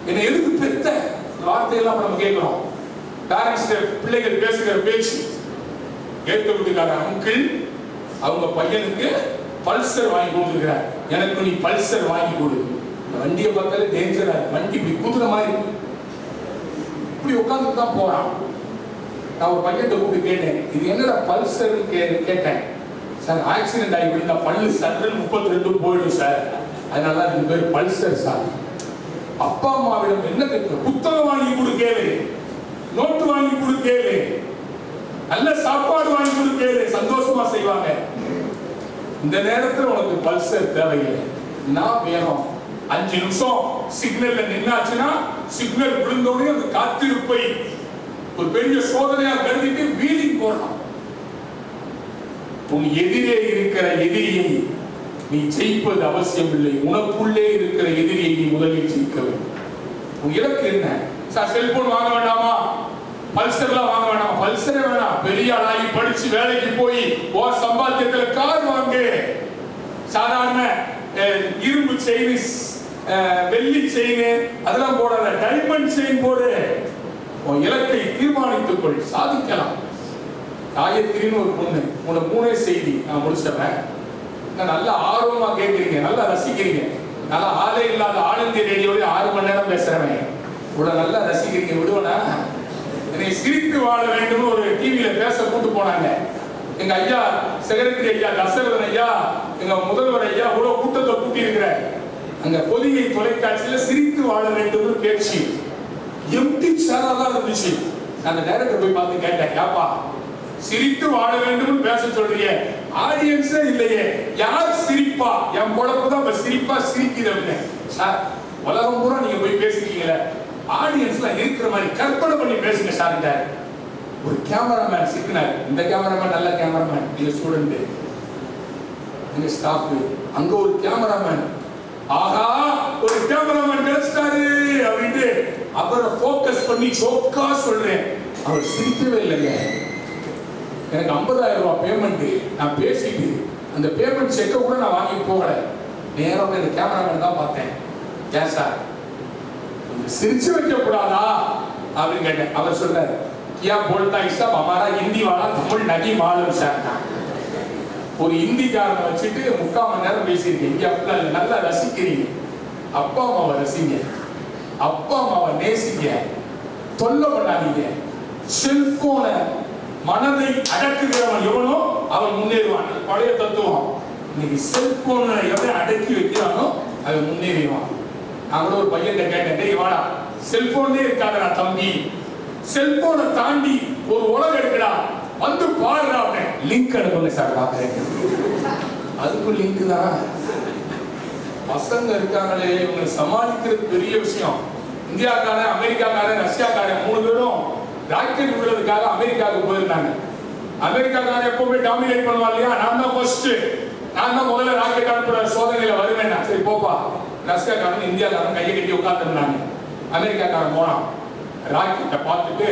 என்னை எதுக்கு பெத்த, இந்த வார்த்தையெல்லாம் நம்ம கேட்கிறோம். பேரண்ட்ஸ் பிள்ளைகள் பேசுகிற பேச்சு. கேட்க விட்டுக்கார அங்கிள் அவங்க பையனுக்கு பல்சர் வாங்கி கொடுத்துருக்கிறார், எனக்கு நீ பல்சர் வாங்கி கொடு. இந்த வண்டியை பார்த்தாலே டேஞ்சரா இருக்கு, வண்டி இப்படி குதிரை மாதிரி இப்படி உட்காந்துட்டு தான் போறான். நான் ஒரு பையன்கிட்ட கூப்பிட்டு கேட்டேன், இது என்னடா பல்சர் கேட்டேன். சார் ஆக்சிடென்ட் ஆகி விழுந்தா பல்லு சட்டன் 32 போயிடும் சார், அதனால இது பேர் பல்சர் சார். அப்பா அம்மாவிடம் என்ன கேட்க, புத்தகம் வாங்கி கொடுக்கேரு, நோட்டு வாங்கி கொடுக்கேரு, நல்ல சாப்பாடு வாங்கி கொடுக்கேரு, சந்தோஷமா செய்வாங்க. இந்த நேரத்தில் உனக்கு பல்சர் தேவையில்லை, நான் வேணும். 5 நிமிஷம் சிக்னல்ல நின்னாச்சுன்னா சிக்னல் விழுந்தோடனே அந்த காத்திருப்பை ஒரு பெரிய சோதனையா கருதிட்டு வீதி போடலாம். உன் எதிரே இருக்கிற எதிரியை நீ ஜெயிப்பது அவசியம் இல்லை, உனக்குள்ளே இருக்கிற எதிரியை நீ முதலில் ஜெயிக்க வேண்டும். உன் இலக்கு என்ன? சார் செல்போன் வாங்க வேண்டாமா, பல்சர்லாம் வாங்க வேண்டாமா? பல்சரே வேணாம், பெரிய ஆளாகி படிச்சு வேலைக்கு போய் ஓர் சம்பாத்தியத்துல கார் வாங்கு. சாதாரண இரும்பு செயின், வெள்ளி செயின் அதெல்லாம் போடாத, டைமண்ட் செயின் போடு. உன் இலக்கை தீர்மானித்துக் கொள், சாதிக்கலாம். காயத்ரின்னு ஒரு பொண்ணு, உனக்கு 3 செய்தி நான் முடிச்சிட்டேன். நல்ல ஆர்வமா கேட்கிறீங்க, நல்லா ரசிக்கிறீங்க. நல்லா ஆளே இல்லாத ஆல் இந்தியா ரேடியோவில் 6 மணி நேரம் பேசுறவன் இவ்வளவு நல்லா ரசிக்கிறீங்க, விடுவனா? என்னை சிரித்து வாழ வேண்டும் ஒரு டிவியில பேச கூட்டு போனாங்க. எங்க ஐயா செக்ரட்டரி ஐயா தசரதன் ஐயா, எங்க முதல்வர் ஐயா இவ்வளவு கூட்டத்தை கூட்டி இருக்கிற அங்க பொதிகை தொலைக்காட்சியில சிரித்து வாழ வேண்டும் பேச்சு எம்டி சேரா தான் இருந்துச்சு. அந்த டைரக்டர் போய் பார்த்து கேட்டேன், யாப்பா சிரித்து வாழ வேண்டும் பேச சொல்றீங்க, ஆடியன்ஸே இல்லையே, யார் சிரிப்பா? என் பொழப்பு தான் சிரிப்பா சிரிக்குது அப்படின்னு. சார் உலகம் பூரா நீங்க போய் பேசுறீங்களே, ஆடியன்ஸ்ல இருக்கிற மாதிரி கற்பனை பண்ணி பேசுங்க சார். ஒரு கேமராமேன் சிக்கினார். இந்த கேமராமேன் நல்ல கேமராமேன், எங்க ஸ்டூடெண்ட், எங்க ஸ்டாஃப். அங்க ஒரு கேமராமேன், ஆஹா ஒரு கேமராமேன் பேசிட்டாரு அப்படின்ட்டு அவரை போக்கஸ் பண்ணி ஜோக்கா சொல்றேன். அவர் சிரிக்கவே இல்லைங்க. எனக்கு 50,000 ரூபாய் பேமெண்ட், நான் பேசிட்டு அந்த பேமெண்ட் செக்கை கூட நான் வாங்கி போகல. நேரம் இந்த கேமராமேன் தான் பார்த்தேன். ஏன் சார் சிரிச்சு வைக்க கூடாதா அப்படின்னு கேட்டேன். அவர் சொல்றாரு, क्या बोलता है सब हमारा हिंदी वाला तमिल नहीं मालूम சார். ஒரு ஹிந்திக்காரனை வச்சுட்டு 3/4 மணி நேரம் பேசியிருக்கேன். இங்க அப்படிலாம் இல்லை, நல்லா ரசிக்கிறீங்க. அப்பா அம்மாவை ரசிங்க, அப்பா அம்மாவை நேசிங்க, தொல்லை பண்ணாதீங்க. செல்போனை மனதை அடக்குகிறவன் எவனோ அவன் முன்னேறுவான். பழைய தத்துவம். இன்னைக்கு செல்போனை எவன் அடக்கி வைக்கிறானோ அவன் முன்னேறிவான். நான் கூட ஒரு பையன் கேட்டேன், டேய் வாடா செல்போனே இருக்காதடா தம்பி, செல்போனை தாண்டி ஒரு உலகம் இருக்குடா, வந்து பாருடா. லிங்க் அனுப்புங்க சார் பாக்குறேன். அதுக்கும் லிங்க் தான். பசங்க இருக்காங்களே, இவங்க சமாளிக்கிறது பெரிய விஷயம். இந்தியாக்காரன், அமெரிக்காக்காரன், ரஷ்யாக்காரன் 3 பேரும் ராக்கெட் விடுறதுக்காக அமெரிக்காவுக்கு போயிருந்தாங்க. அமெரிக்காக்காரன் எப்பவுமே டாமினேட் பண்ணுவா இல்லையா, நான் தான் ஃபர்ஸ்ட், நான் தான் முதல்ல ராக்கெட் அனுப்புற சோதனையில வருவேன். சரி போப்பா. ரஷ்யாக்காரன் இந்தியாக்காரன் கையை கட்டி உட்கார்ந்துருந்தாங்க. அமெரிக்காக்காரன் போனான், ராக்கெட்டை பார்த்துட்டு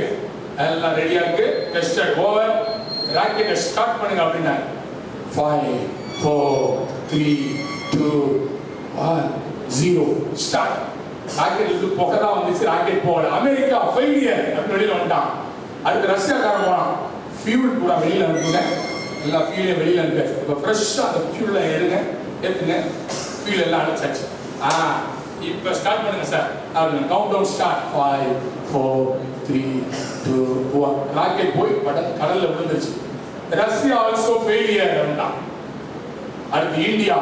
எல்லாம் ரெடியா இருக்கு, டெஸ்டட் ஓவர், ராக்கெட்டை ஸ்டார்ட் பண்ணுங்க அப்படின்னாங்க. 5 4 3 2 1 0 ஸ்டார்ட். ராக்கெட் புகைதான் வந்துச்சு, ராக்கெட் போகல. அமெரிக்கா ஃபெயிலியர் அப்படின்னு வெளியில வந்துட்டான். அடுத்து ரஷ்யாக்காரன் போனான், ஃபியூல் கூட வெளியில அனுப்புங்க, எல்லா ஃபியூலையும் வெளியில அனுப்ப, இப்போ ஃப்ரெஷ்ஷாக அந்த ஃபியூல எடுங்க, ஏற்றுங்க, ஃபியூல் எல்லாம் அடைச்சாச்சு. இப்போ ஸ்டார்ட் பண்ணுங்க சார் அப்படின்னு கவுண்ட் டவுன் ஸ்டார்ட். 5 4 3 2 1 ராக்கெட் போய் கடல்ல விழுந்துருச்சு. ரஷ்யா ஆல்சோ ஃபெயிலியர் அப்படின்ட்டான். அடுத்து India,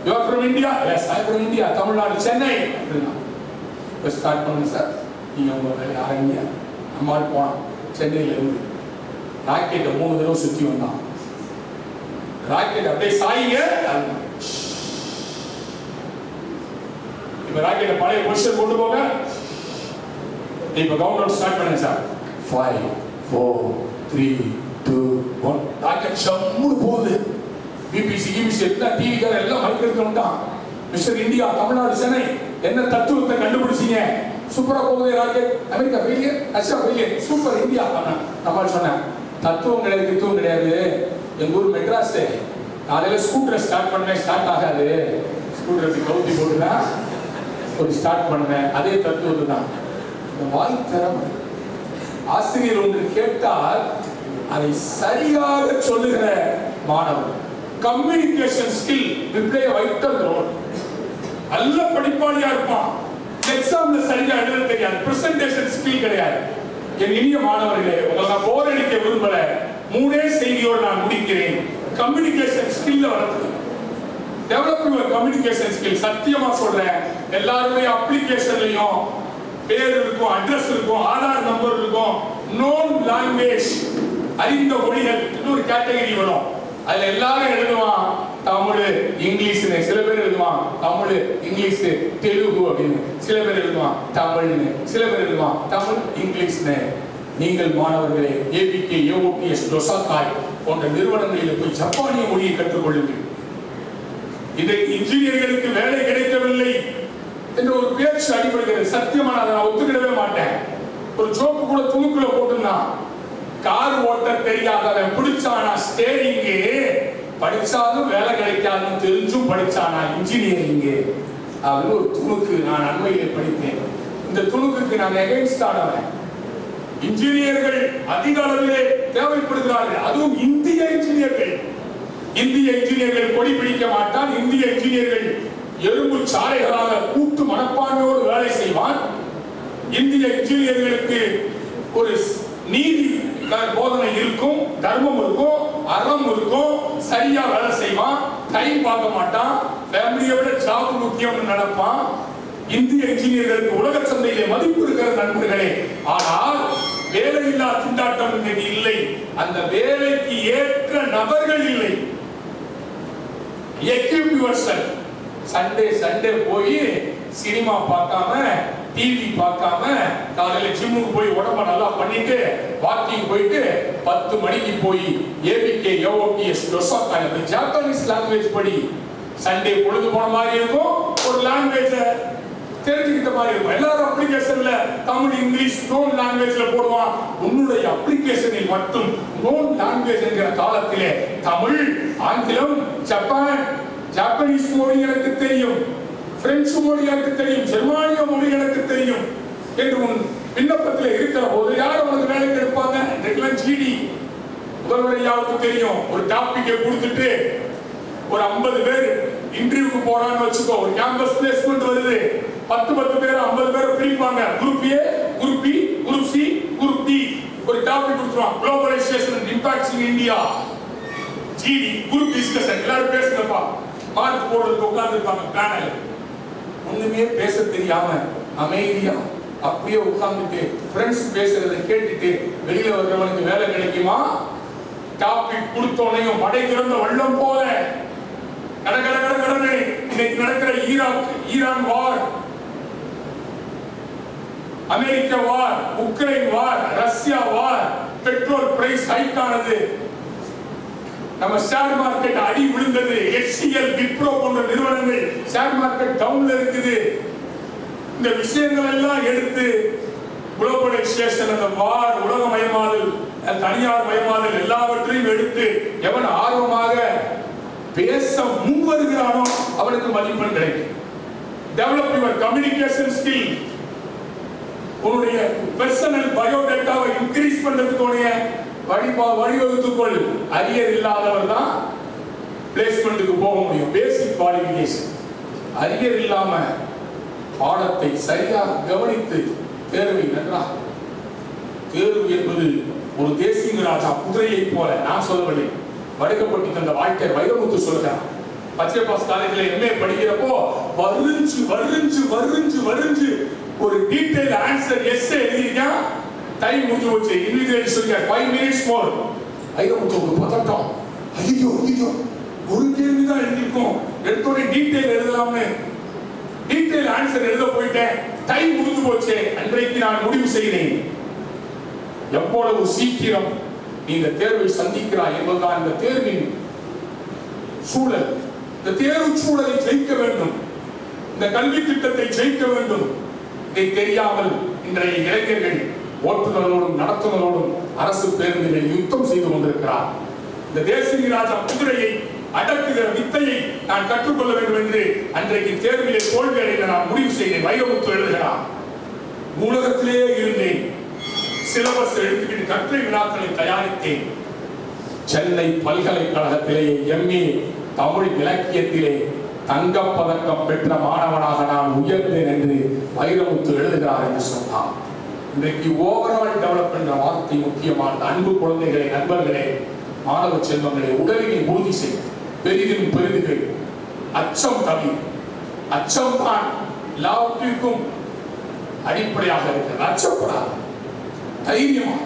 you are from India? Yes I from India, Tamil Nadu, Chennai அப்படின்னா. இப்போ ஸ்டார்ட் பண்ணுங்க சார், நீங்கள் உங்கள் வேலையை ஆரம்பிங்க. நம்மால் போனான் சென்னையில் இருந்து, ராக்கெட்டை 3 தடவை சுற்றி வந்தான். ராக்கெட் அப்படியே சாயிங்க. இப்போ ராக்கெட்டை பழைய பொசிஷன் கொண்டு போங்க. இப்போ கவுண்ட் டவுன் ஸ்டார்ட் பண்ணுங்க சார். 5 4 3 2 1 ராக்கெட் சம்முன்னு போகுது. பிபிசி எல்லாம் டிவிக்கார எல்லாம் மைக் எடுத்துட்டான். மிஸ்டர் இந்தியா, தமிழ்நாடு, சென்னை, என்ன தத்துவத்தை கண்டுபிடிச்சீங்க? சூப்பரா போகுது rocket. America failure, Russia failure, super India. நம்ம சொன்னேன் தத்துவம் கிடையாது, கித்துவம் கிடையாது. எங்க ஊர் மெட்ராஸ், காலையில ஸ்கூட்டரை ஸ்டார்ட் பண்ணேன், ஸ்டார்ட் ஆகாது. ஸ்கூட்டரை கவுத்தி போட்டுதான் ஒரு ஸ்டார்ட் பண்ணேன். அதே தத்துவத்தை தான். இந்த வாய் திறமை, ஆசிரியர் ஒன்று கேட்டால் அதை சரியாக சொல்லுகிற மாணவர். Communication skill will play a vital role. நல்ல படிப்பாளியா இருப்பான், எக்ஸாம்ல சரியா எழுத தெரியாது, பிரசன்டேஷன் ஸ்கில் கிடையாது. என் இனிய மாணவர்களே, உங்களை நான் போர் அடிக்க விரும்பல, 3 செய்தியோடு நான் முடிக்கிறேன். கம்யூனிகேஷன் ஸ்கில்ல வளர்த்து டெவலப் யுவர் கம்யூனிகேஷன் ஸ்கில். சத்தியமா சொல்றேன், எல்லாருமே அப்ளிகேஷன்லயும் பேர் இருக்கும், அட்ரஸ் இருக்கும், ஆதார் நம்பர் இருக்கும், நோன் லாங்குவேஜ், அறிந்த மொழிகள் இன்னொரு கேட்டகரி வரும். அதுல எல்லாரும் எழுதுவான் தமிழ் இங்கிலீஷ்னு, சில பேர் எழுதுவான் தமிழ் இங்கிலீஷ் தெலுங்கு அப்படின்னு, சில பேர் எழுதுவான் தமிழ்னு, சில பேர் எழுதுவான் தமிழ் இங்கிலீஷ்னு. நீங்கள் மாணவர்களே, ஏபிகே, ஏஓடிஎஸ், டொசாகாய் போன்ற நிறுவனங்களில் போய் ஜப்பானிய மொழியை கற்றுக்கொள்ளுங்கள். இது இன்ஜினியர்களுக்கு வேலை கிடைக்கவில்லை என்ற ஒரு பேச்சு அடிபடுகிறது. சத்தியமா நான் ஒத்துக்கிடவே மாட்டேன். ஒரு ஜோக்கு கூட துணுக்குள்ள போட்டுருந்தான், கார் ஓட்ட தெரியாதவன் பிடிச்சானா ஸ்டேரிங்கு, படிச்சாலும் வேலை கிடைக்காதுன்னு தெரிஞ்சும் படிச்சானா இன்ஜினியரிங்கு அப்படின்னு ஒரு துணுக்கு நான் அண்மையிலே படித்தேன். இந்த துணுக்குக்கு நான் எகைன்ஸ்ட் ஆனவன். இன்ஜினியர்கள் அதிக அளவிலே தேவைப்படுகிறார்கள், அதுவும் இந்திய இன்ஜினியர்கள். இந்திய இன்ஜினியர்கள் கொடி பிடிக்க மாட்டான். இந்திய இன்ஜினியர்கள் எறும்பு சாலைகளாக கூட்டு மனப்பான்மையோடு வேலை செய்வான். இந்திய இன்ஜினியர்களுக்கு ஒரு நீதி போதனை இருக்கும், தர்மம் இருக்கும், அறம் இருக்கும், சரியா வேலை செய்வான், டைம் பார்க்க மாட்டான், ஃபேமிலியை விட ஜாப் முக்கியம் நடப்பான். இந்திய இன்ஜினியர்களுக்கு உலக சந்தையிலே மதிப்பு இருக்கிற நண்பர்களே. ஆனால் வேலையில்லா திண்டாட்டம் இல்லை, அந்த வேலைக்கு ஏற்ற நபர்கள் இல்லை. Equip yourself. சண்டே போய் சினிமா பார்க்காம, டிவி பார்க்காம, காலையில ஜிம்முக்கு போய் உடம்ப நல்லா பண்ணிட்டு வாக்கிங் போயிட்டு 10 மணிக்கு போய் ஏபிகே, ஏஓடிஎஸ், டொசாகாய் ஜாப்பனீஸ் லாங்குவேஜ் படி. சண்டே பொழுது போன மாதிரி இருக்கும், ஒரு லாங்குவேஜ் தெரிஞ்சுக்கிட்ட மாதிரி இருக்கும். எல்லாரும் அப்ளிகேஷன்ல தமிழ் இங்கிலீஷ் நோன் லாங்குவேஜ்ல போடுவான். உன்னுடைய அப்ளிகேஷனில் மட்டும் நோன் லாங்குவேஜ் என்கிற காலத்திலே தமிழ், ஆங்கிலம், ஜப்பானீஸ் மொழி எனக்கு தெரியும், பிரெஞ்சு மொழி எனக்கு தெரியும், ஜெர்மானிய மொழி எனக்கு தெரியும் என்று உன் விண்ணப்பத்தில் இருக்கிற போது யார் உனக்கு வேலைக்கு எடுப்பாங்க? இன்றைக்கெல்லாம் ஜிடி முதல்வரையாவுக்கு தெரியும். ஒரு டாபிக்கை கொடுத்துட்டு ஒரு 50 பேர் இன்டர்வியூக்கு போறான்னு வச்சுக்கோ, ஒரு கேம்பஸ் பிளேஸ்மெண்ட் வருது, 10 பேர் 50 பேர் பிரிப்பாங்க. Group A, group B, group C, group D. ஒரு டாபிக் கொடுத்துருவான், globalisation and impacts in India. GD group discussion, எல்லாரும் பேசுங்கப்பா. மார்க் போடுறதுக்கு உட்கார்ந்துருப்பாங்க பேனல். ஒண்ணுமே பேச தெரியாம அமைதியா அப்படியே உட்கார்ந்துட்டு ஃப்ரெண்ட்ஸ் பேசுறதை கேட்டுட்டு வெளியில வர்றவனுக்கு வேலை கிடைக்குமா? டாபிக் கொடுத்தோனையும் மடை திறந்த வெள்ளம் போல கடற்கரை இன்னைக்கு நடக்கிற Iran war, America war, Ukraine war, Russia war strike ஆனது, நம்ம ஷேர் மார்க்கெட் அடி விழுந்தது, HCL, விப்ரோ போன்ற நிறுவனங்கள் ஷேர் மார்க்கெட் டவுன்ல இருக்குது. இந்த விஷயங்கள் எல்லாம் எடுத்து குளோபலைசேஷன், அந்த வார், உலகமயமாதல், தனியார் மயமாதல் எல்லாவற்றையும் எடுத்து எவன் ஆர்வமாக பேச முன் வருகிறானோ அவனுக்கு மதிப்பெண் கிடைக்கும். Develop your communication skill. உன்னுடைய பர்சனல் பயோடேட்டாவை இன்க்ரீஸ் பண்றதுக்கு வழிவகுத்துக்கொள். அரியர் இல்லாதவர் தான் பிளேஸ்மெண்ட்டுக்கு போக முடியும். பேசிக் குவாலிஃபிகேஷன். அரியர் இல்லாம பாடத்தை சரியாக கவனித்து தேர்வை நன்றாக. தேர்வு என்பது ஒரு தேசிங்க ராஜா குதிரையை போல. நான் சொல்லவில்லை, வடுக்கப்பட்டு தந்த வாழ்க்கை வைரமுத்து சொல்கிறார். பச்சைபாஸ் காலேஜில் MA படிக்கிறப்போ வரிஞ்சு ஒரு டீடைல் ஆன்சர் எஸ்ஸே எழுதிருக்கான். டைம் முடிஞ்சு போச்சு. இன்விஜிலேட்டர் சொல்லிருக்கார் 5 minutes more. வைரமுத்து பதட்டம். ஐயோ ஒரு கேள்வி தான் எழுதிருக்கோம், எடுத்தோடனே டீடைல் எழுதலாம்னு டீடைல் ஆன்சர் எழுத போயிட்டேன். டைம் முடிஞ்சு போச்சு. அன்றைக்கு நான் முடிவு செய்தேன், எவ்வளவு சீக்கிரம் நீ இந்த தேர்வை சந்திக்கிறாய் என்பதுதான் இந்த தேர்வின் சூழல். இந்த தேர்வு சூழலை ஜெயிக்க வேண்டும், இந்த கல்வி திட்டத்தை ஜெயிக்க வேண்டும். இதை தெரியாமல் இன்றைய இளைஞர்கள் ஓட்டுநரோடும் நடத்துனரோடும் அரசு பேருந்துகளில் யுத்தம் செய்து கொண்டிருக்கிறார். இந்த தேசிங்க ராஜா குதிரையை அடக்குகிற வித்தையை நான் கற்றுக்கொள்ள வேண்டும் என்று அன்றைக்கு தேர்விலே தோல்வி அடைந்த நான் முடிவு செய்தேன். வைரமுத்து எழுதுகிறார், ஊடகத்திலே இருந்தேன், சிலபஸ் எடுத்துக்கிட்டு கற்றை வினாக்களை தயாரித்தேன். சென்னை பல்கலைக்கழகத்திலேயே MA தமிழ் இலக்கியத்திலே தங்கப் பதக்கம் பெற்ற மாணவனாக நான் உயர்ந்தேன் என்று வைரமுத்து எழுதுகிறார் என்று சொன்னார். இன்றைக்கு ஓவரால் டெவலப் என்ற வார்த்தை முக்கியமானது. அன்பு குழந்தைகளே, நண்பர்களே, மாணவ செல்வங்களே, உடலினை உறுதி செய். பெரிதும் பெரிதுகள் அச்சம் தவி. அச்சம் தான் எல்லாவற்றிற்கும் அடிப்படையாக இருக்கிறது. அச்சப்படாது, தைரியமா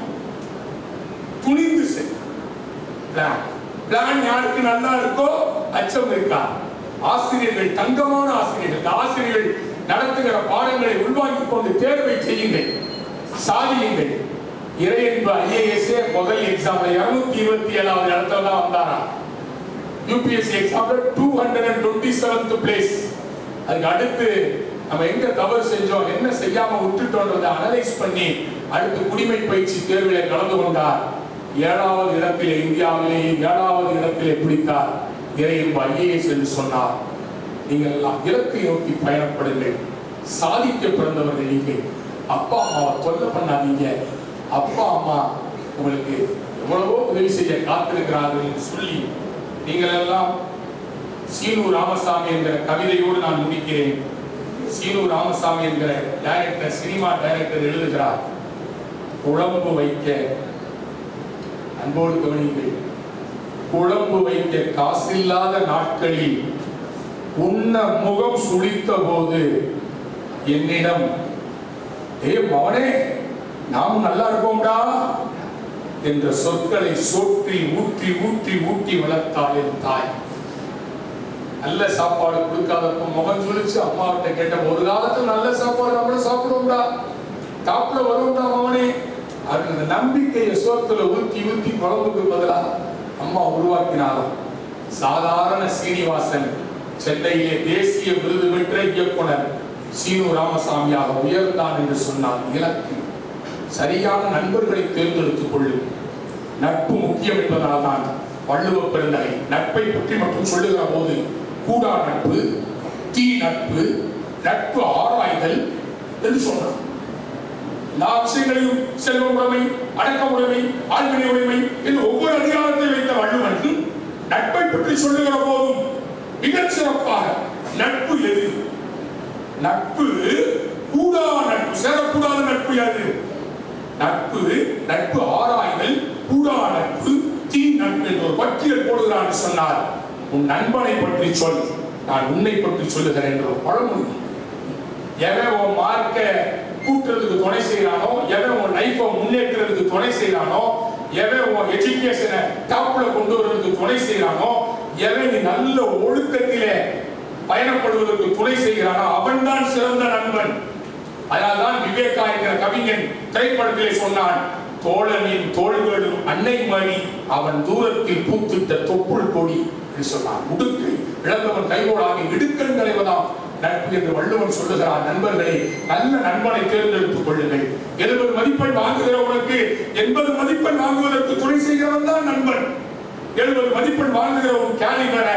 துணிந்து செய். பிளான் யாருக்கு நல்லா இருக்கோ அச்சம் இருக்கா? ஆசிரியர்கள், தங்கமான ஆசிரியர்கள், ஆசிரியர்கள் நடத்துகிற பாடங்களை உள்வாங்கிக் கொண்டு தேர்வை செய்யுங்கள், சாதியுங்கள். இறையன்பு IAS முதல் எக்ஸாம்ல 227வது இடத்துல தான் வந்தாரா. UPSC எக்ஸாம்ல 227th பிளேஸ். அதுக்கு அடுத்து நம்ம எங்க தவறு செஞ்சோம், என்ன செய்யாம விட்டுட்டோன்றதை அனலைஸ் பண்ணி அடுத்து குடிமை பயிற்சி தேர்வில் கலந்து கொண்டார். 7வது இடத்திலே, இந்தியாவிலேயே 7வது இடத்திலே பிடித்தார். இறையன்பு IAS என்று சொன்னார். நீங்கள் எல்லாம் இலக்கை நோக்கி பயணப்படுங்கள். சாதிக்க பிறந்தவர்கள் நீங்கள். அப்பா அம்மாவை தொல்லை பண்ணாதீங்க. அப்பா அம்மா உங்களுக்கு எவ்வளவோ உதவி செய்ய காத்திருக்கிறார்கள் என்று சொல்லி நீங்கள் எல்லாம் சீனு ராமசாமி என்கிற கவிதையோடு நான் முடிக்கிறேன். சீனு ராமசாமி என்கிற டைரக்டர், சினிமா டைரக்டர் எழுதுகிறார், குழம்பு வைக்க, அன்போடு கவனிங்கள், குழம்பு வைக்க காசில்லாத நாட்களில் உன்ன முகம் சுழித்த போது என்னிடம், ஏ மவனே நாம் நல்லா இருப்போம்டா என்ற சொற்களை சொற்றி ஊற்றி ஊற்றி ஊற்றி வளர்த்தாள் என் தாய். நல்ல சாப்பாடு கொடுக்காதப்ப முகம் சுழிச்சு அம்மாவிட்ட கேட்ட, ஒரு காலத்துல நல்ல சாப்பாடு நம்மளும் சாப்பிடுவோம்டா, டாப்ல வருவோம்டா மவனே. அந்த நம்பிக்கையை சோத்துல ஊற்றி ஊற்றி குழம்புக்கு பதிலாக அம்மா உருவாக்கினாலும். சாதாரண சீனிவாசன் சென்னையிலே தேசிய விருது பெற்ற இயக்குனர் சீனு ராமசாமியாக உயர்ந்தான் என்று சொன்னார். இலக்கு சரியான நண்பர்களை தேர்ந்தெடுத்துக் கொள்ளும். நட்பு முக்கியம் என்பதால் தான் வள்ளுவ பெருந்தகை நட்பை பற்றி மட்டும் சொல்லுகிற போது கூடா நட்பு, தீ நட்பு, நட்பு ஆராய்தல் என்று சொன்னார். எல்லா விஷயங்களையும் செல்வ உடைமை, அடக்க உடைமை, ஆழ்வினை உடைமை என்று ஒவ்வொரு அதிகாரத்தை வைத்த வள்ளுவன் நட்பை பற்றி சொல்லுகிற போதும் மிகச் சிறப்பாக நட்பு எது? நட்பு கூடா நட்பு, சேரக்கூடாத நட்பு எது? நட்பு, நட்பு ஆராய்தல், கூடா நட்பு, தீ நட்பு என்று ஒரு பட்டியல் போடுகிறான் சொன்னார். உன் நண்பனை பற்றி சொல், நான் உன்னை பற்றி சொல்லுகிறேன் என்ற ஒரு பழமொழி. எவன் உன் மார்க்க கூட்டுறதுக்கு துணை செய்யறானோ, எவன் உன் லைஃபை முன்னேற்றதுக்கு துணை செய்யறானோ, எவன் உன் எஜுகேஷனை டாப்ல கொண்டு வருவதற்கு துணை செய்யறானோ, எவன் நீ நல்ல ஒழுக்கத்திலே பயணப்படுவதற்கு துணை செய்கிறானோ அவன் தான் சிறந்த நண்பன். அதனால்தான் விவேகா என்கிற கவிஞன் திரைப்படத்திலே சொன்னான், தோழனின் தோள்களும் அன்னை மணி அவன் தூரத்தில் பூத்திட்ட தொப்புள் கொடி என்று சொன்னான். உடுக்கை இழந்தவன் கைகோடாகி இடுக்கண் களைவதாம் நட்பு என்று வள்ளுவன் சொல்லுகிறார். நண்பர்களே, நல்ல நண்பனை தேர்ந்தெடுத்துக் கொள்ளுங்கள். 70 மதிப்பெண் வாங்குகிறவனுக்கு 80 மதிப்பெண் வாங்குவதற்கு துணை செய்கிறவன் தான் நண்பன். 70 மதிப்பெண் வாங்குகிறவன் கேலி பெற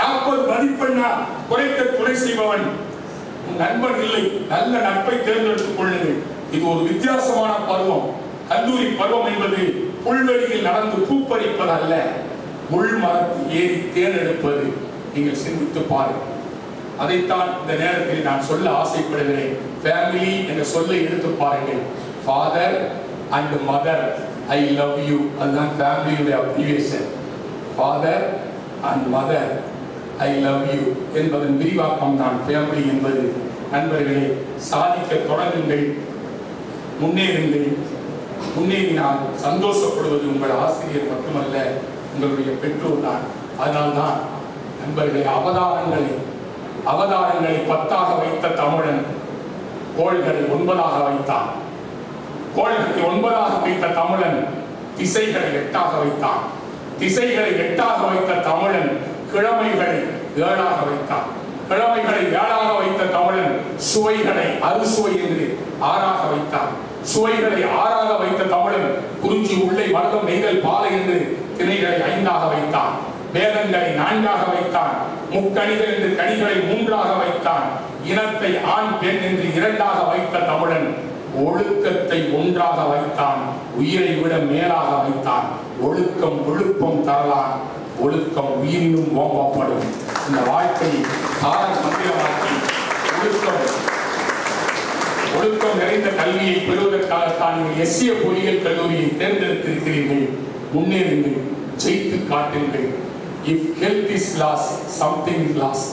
40 மதிப்பெண்ணா குறைக்க துணை செய்பவன் நண்பன் இல்லை. நல்ல நட்பை தேர்ந்தெடுத்துக் கொள்ளுங்கள். இது ஒரு வித்தியாசமான பருவம். கல்லூரி பருவம் என்பது புல்வெளியில் நடந்து பூப்பறிப்பது அல்ல, முள் மரத்தில் ஏறி தேர்ந்தெடுப்பது. நீங்கள் சிந்தித்து பாருங்கள். அதைத்தான் இந்த நேரத்தில் நான் சொல்ல ஆசைப்படுகிறேன். ஃபேமிலி என்ற சொல்லை எடுத்து பாருங்கள். Father and mother I love you, அதுதான் ஃபேமிலியுடைய abbreviation. Father and mother I love you என்பதன் விரிவாக்கம் தான் ஃபேமிலி என்பது. நண்பர்களே, சாதிக்க தொடங்குங்கள், முன்னேறுங்கள். முன்னேறினால் சந்தோஷப்படுவது உங்கள் ஆசிரியர் மட்டுமல்ல, உங்களுடைய பெற்றோர் தான். அதனால்தான் நண்பர்களே, அவதாரங்களை 10ஆக வைத்த தமிழன் கோள்களை 9ஆக வைத்தான். கோள்களை 9ஆக வைத்த தமிழன் திசைகளை 8ஆக வைத்தான். திசைகளை 8ஆக வைத்த தமிழன் கிழமைகளை 7ஆக வைத்தான். கிழமைகளை 7ஆக வைத்த தமிழன் சுவைகளை அறுசுவை என்று 6ஆக வைத்தான். சுவைகளை 6ஆக வைத்த தமிழன் குறிஞ்சி உள்ளே வர்க்கம் நெய்தல் பாலை என்று திணைகளை 5ஆக வைத்தான். வேதங்களை 4ஆக வைத்தான். முக்கணிகள் என்று கணிகளை 3ஆக வைத்தான். இனத்தை ஆண் பெண் என்று 2ஆக வைத்த தமிழன் ஒழுக்கத்தை 1ஆக வைத்தான். உயிரை விட மேலாக வைத்தான். ஒழுக்கம் விழுப்பம் தரலாம், ஒழுக்கம் உயிரினும் ஓம்பப்படும். இந்த வாழ்க்கையை சாதன மந்திரமாக்கி ஒழுக்கம் நிறைந்த கல்வியை பெறுவதற்காகத்தான் நீங்கள் எஸ்ஏ பொறியியல் கல்லூரியை தேர்ந்தெடுத்திருக்கிறீர்கள். முன்னேறுங்கள், ஜெயித்து காட்டுங்கள். If health is lost, something is lost.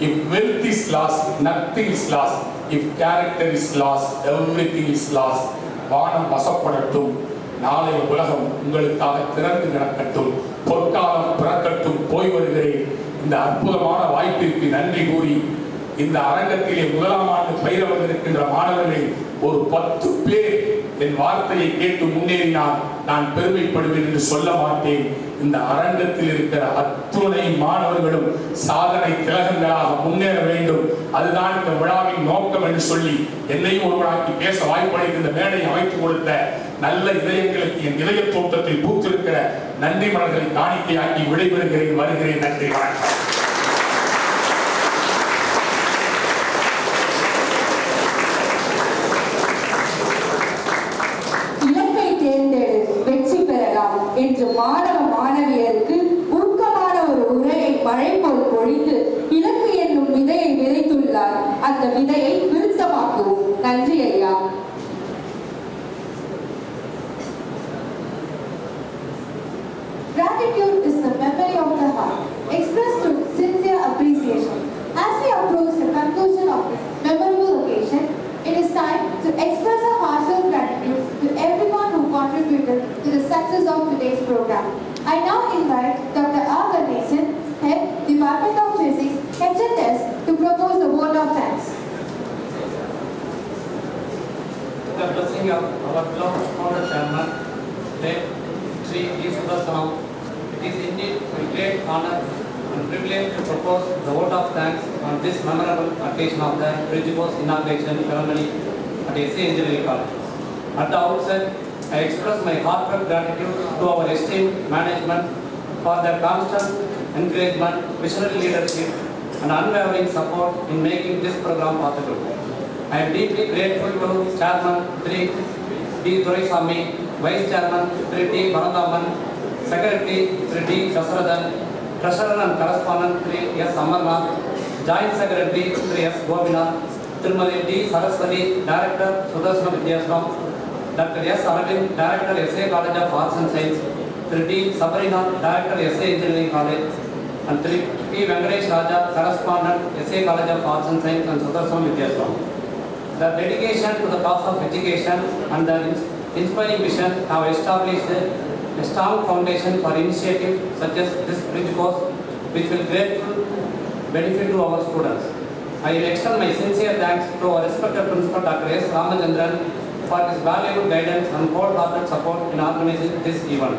If wealth is lost, nothing is lost. If character is lost, everything is lost. வானம் வசப்படட்டும், நாளைய உலகம் உங்களுக்காக திறந்து கிடக்கட்டும், பொற்காலம் பிறக்கட்டும். போய் வருகிறேன். இந்த அற்புதமான வாய்ப்பிற்கு நன்றி கூறி இந்த அரங்கத்திலே 1ஆம் ஆண்டு பயிர வந்திருக்கின்ற மாணவர்கள் ஒரு 10 பேர் என் வார்த்தையை கேட்டு முன்னேறினால் நான் பெருமைப்படுவேன் என்று சொல்ல மாட்டேன். இந்த அரங்கத்தில் இருக்கிற அத்துணை மாணவர்களும் சாதனை திலகங்களாக முன்னேற வேண்டும். அதுதான் இந்த விழாவின் நோக்கம் என்று சொல்லி என்னையும் ஒருவராக்கி பேச வாய்ப்பளித்து இந்த மேடையை அமைத்துக் கொடுத்த நல்ல இதயங்களுக்கு என் இதய தோட்டத்தில் பூத்திருக்கிற நன்றி மலர்களை காணிக்கையாக்கி விடைபெறுகிறேன். வருகிறேன். நன்றி, வணக்கம். வெற்றி பெறலாம் என்று மாணவ மாணவியருக்கு ஊக்கமான ஒரு உரையை மழை போல் பொழிந்து இலக்கு என்னும் விதையை விதைத்துள்ளார். அந்த விதையை விருத்தமாக்குவோம். நன்றி ஐயா. Gratitude is the memory of the heart, expressed through sincere appreciation. As we approach the conclusion of this memorable occasion, it is time to express our heartfelt gratitude to everyone who contributed to the success of today's program. I now invite Dr. R. Ganesan, Head, Department of Physics, HNS, to propose the vote of thanks. The blessing of our beloved founder chairman, late Sri E. Sudarshanam, it is indeed a great honor and privilege to propose the vote of thanks on this memorable occasion of the Bridge Course inauguration ceremony at SA Engineering College. At the outset, I express my heartfelt gratitude to our esteemed management for their constant encouragement, visionary leadership, and unwavering support in making this program possible. I am deeply grateful to Chairman Sri D. Doraisamy, Vice Chairman Sri T. Bharandaman, Secretary Sri D. Dasaradan, Treasurer and Correspondent Sri S. Amarnath, Joint Secretary Sri S. Govinath, Srimati D. Saraswati, Director Sudarshan Vidyasalam, Dr. S. Arvind, Director SA College of Arts and Science, Sri D. Sabarinath, Director SA Engineering College, and Sri P. Venkatesh Raja, Correspondent SA College of Arts and Science and Sudarshan Vidyasalam. The dedication to the cause of education and the inspiring mission have established a strong foundation for initiatives such as this bridge course, which will grateful benefit to our students. I extend my sincere thanks to our respected Principal Dr. S. Ramachandran, for his valuable guidance and wholehearted support in organizing this event.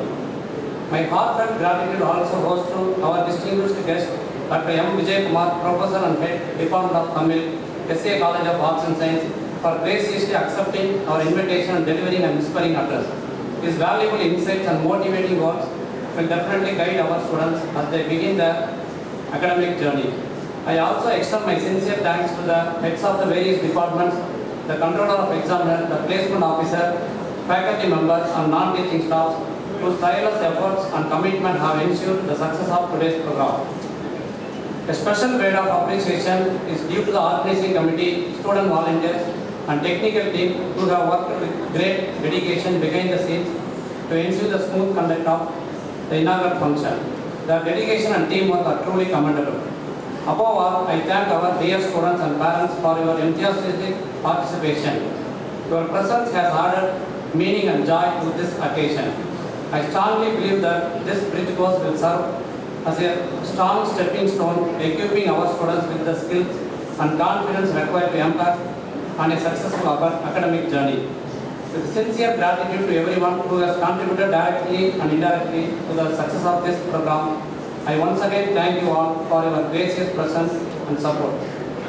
My heartfelt gratitude also goes to our distinguished guest, Dr. M. Vijay Kumar, Professor and Head, Department of Tamil, SA College of Arts and Science, for graciously accepting our invitation and delivering an inspiring address. His valuable insights and motivating words will definitely guide our students as they begin their academic journey. I also extend my sincere thanks to the heads of the various departments, the controller of examiner, the placement officer, faculty members and non-teaching staffs whose tireless efforts and commitment have ensured the success of today's program. A special grade of appreciation is due to the organizing committee, student volunteers and technical team who have worked with great dedication behind the scenes to ensure the smooth conduct of the inaugural function. Their dedication and teamwork are truly commendable. Above all, I thank our dear students and parents for your enthusiastic participation. Your presence has added meaning and joy to this occasion. I strongly believe that this bridge course will serve as a strong stepping stone, equipping our students with the skills and confidence required to embark on a successful academic journey. With sincere gratitude to everyone who has contributed directly and indirectly to the success of this program, I once again thank you all for your gracious presence and support.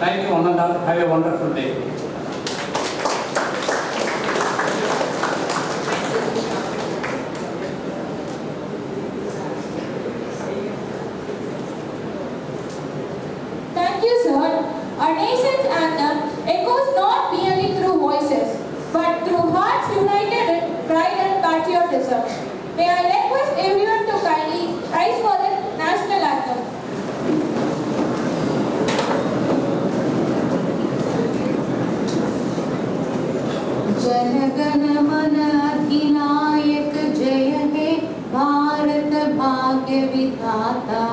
Thank you one and all. Have a wonderful day. Thank you, sir. Our nation's anthem echoes not merely through voices, but through hearts united in pride and patriotism. May I request everyone to kindly rise for the national anthem. जनगण मन अधिनायक जय हे भारत भाग्य विधाता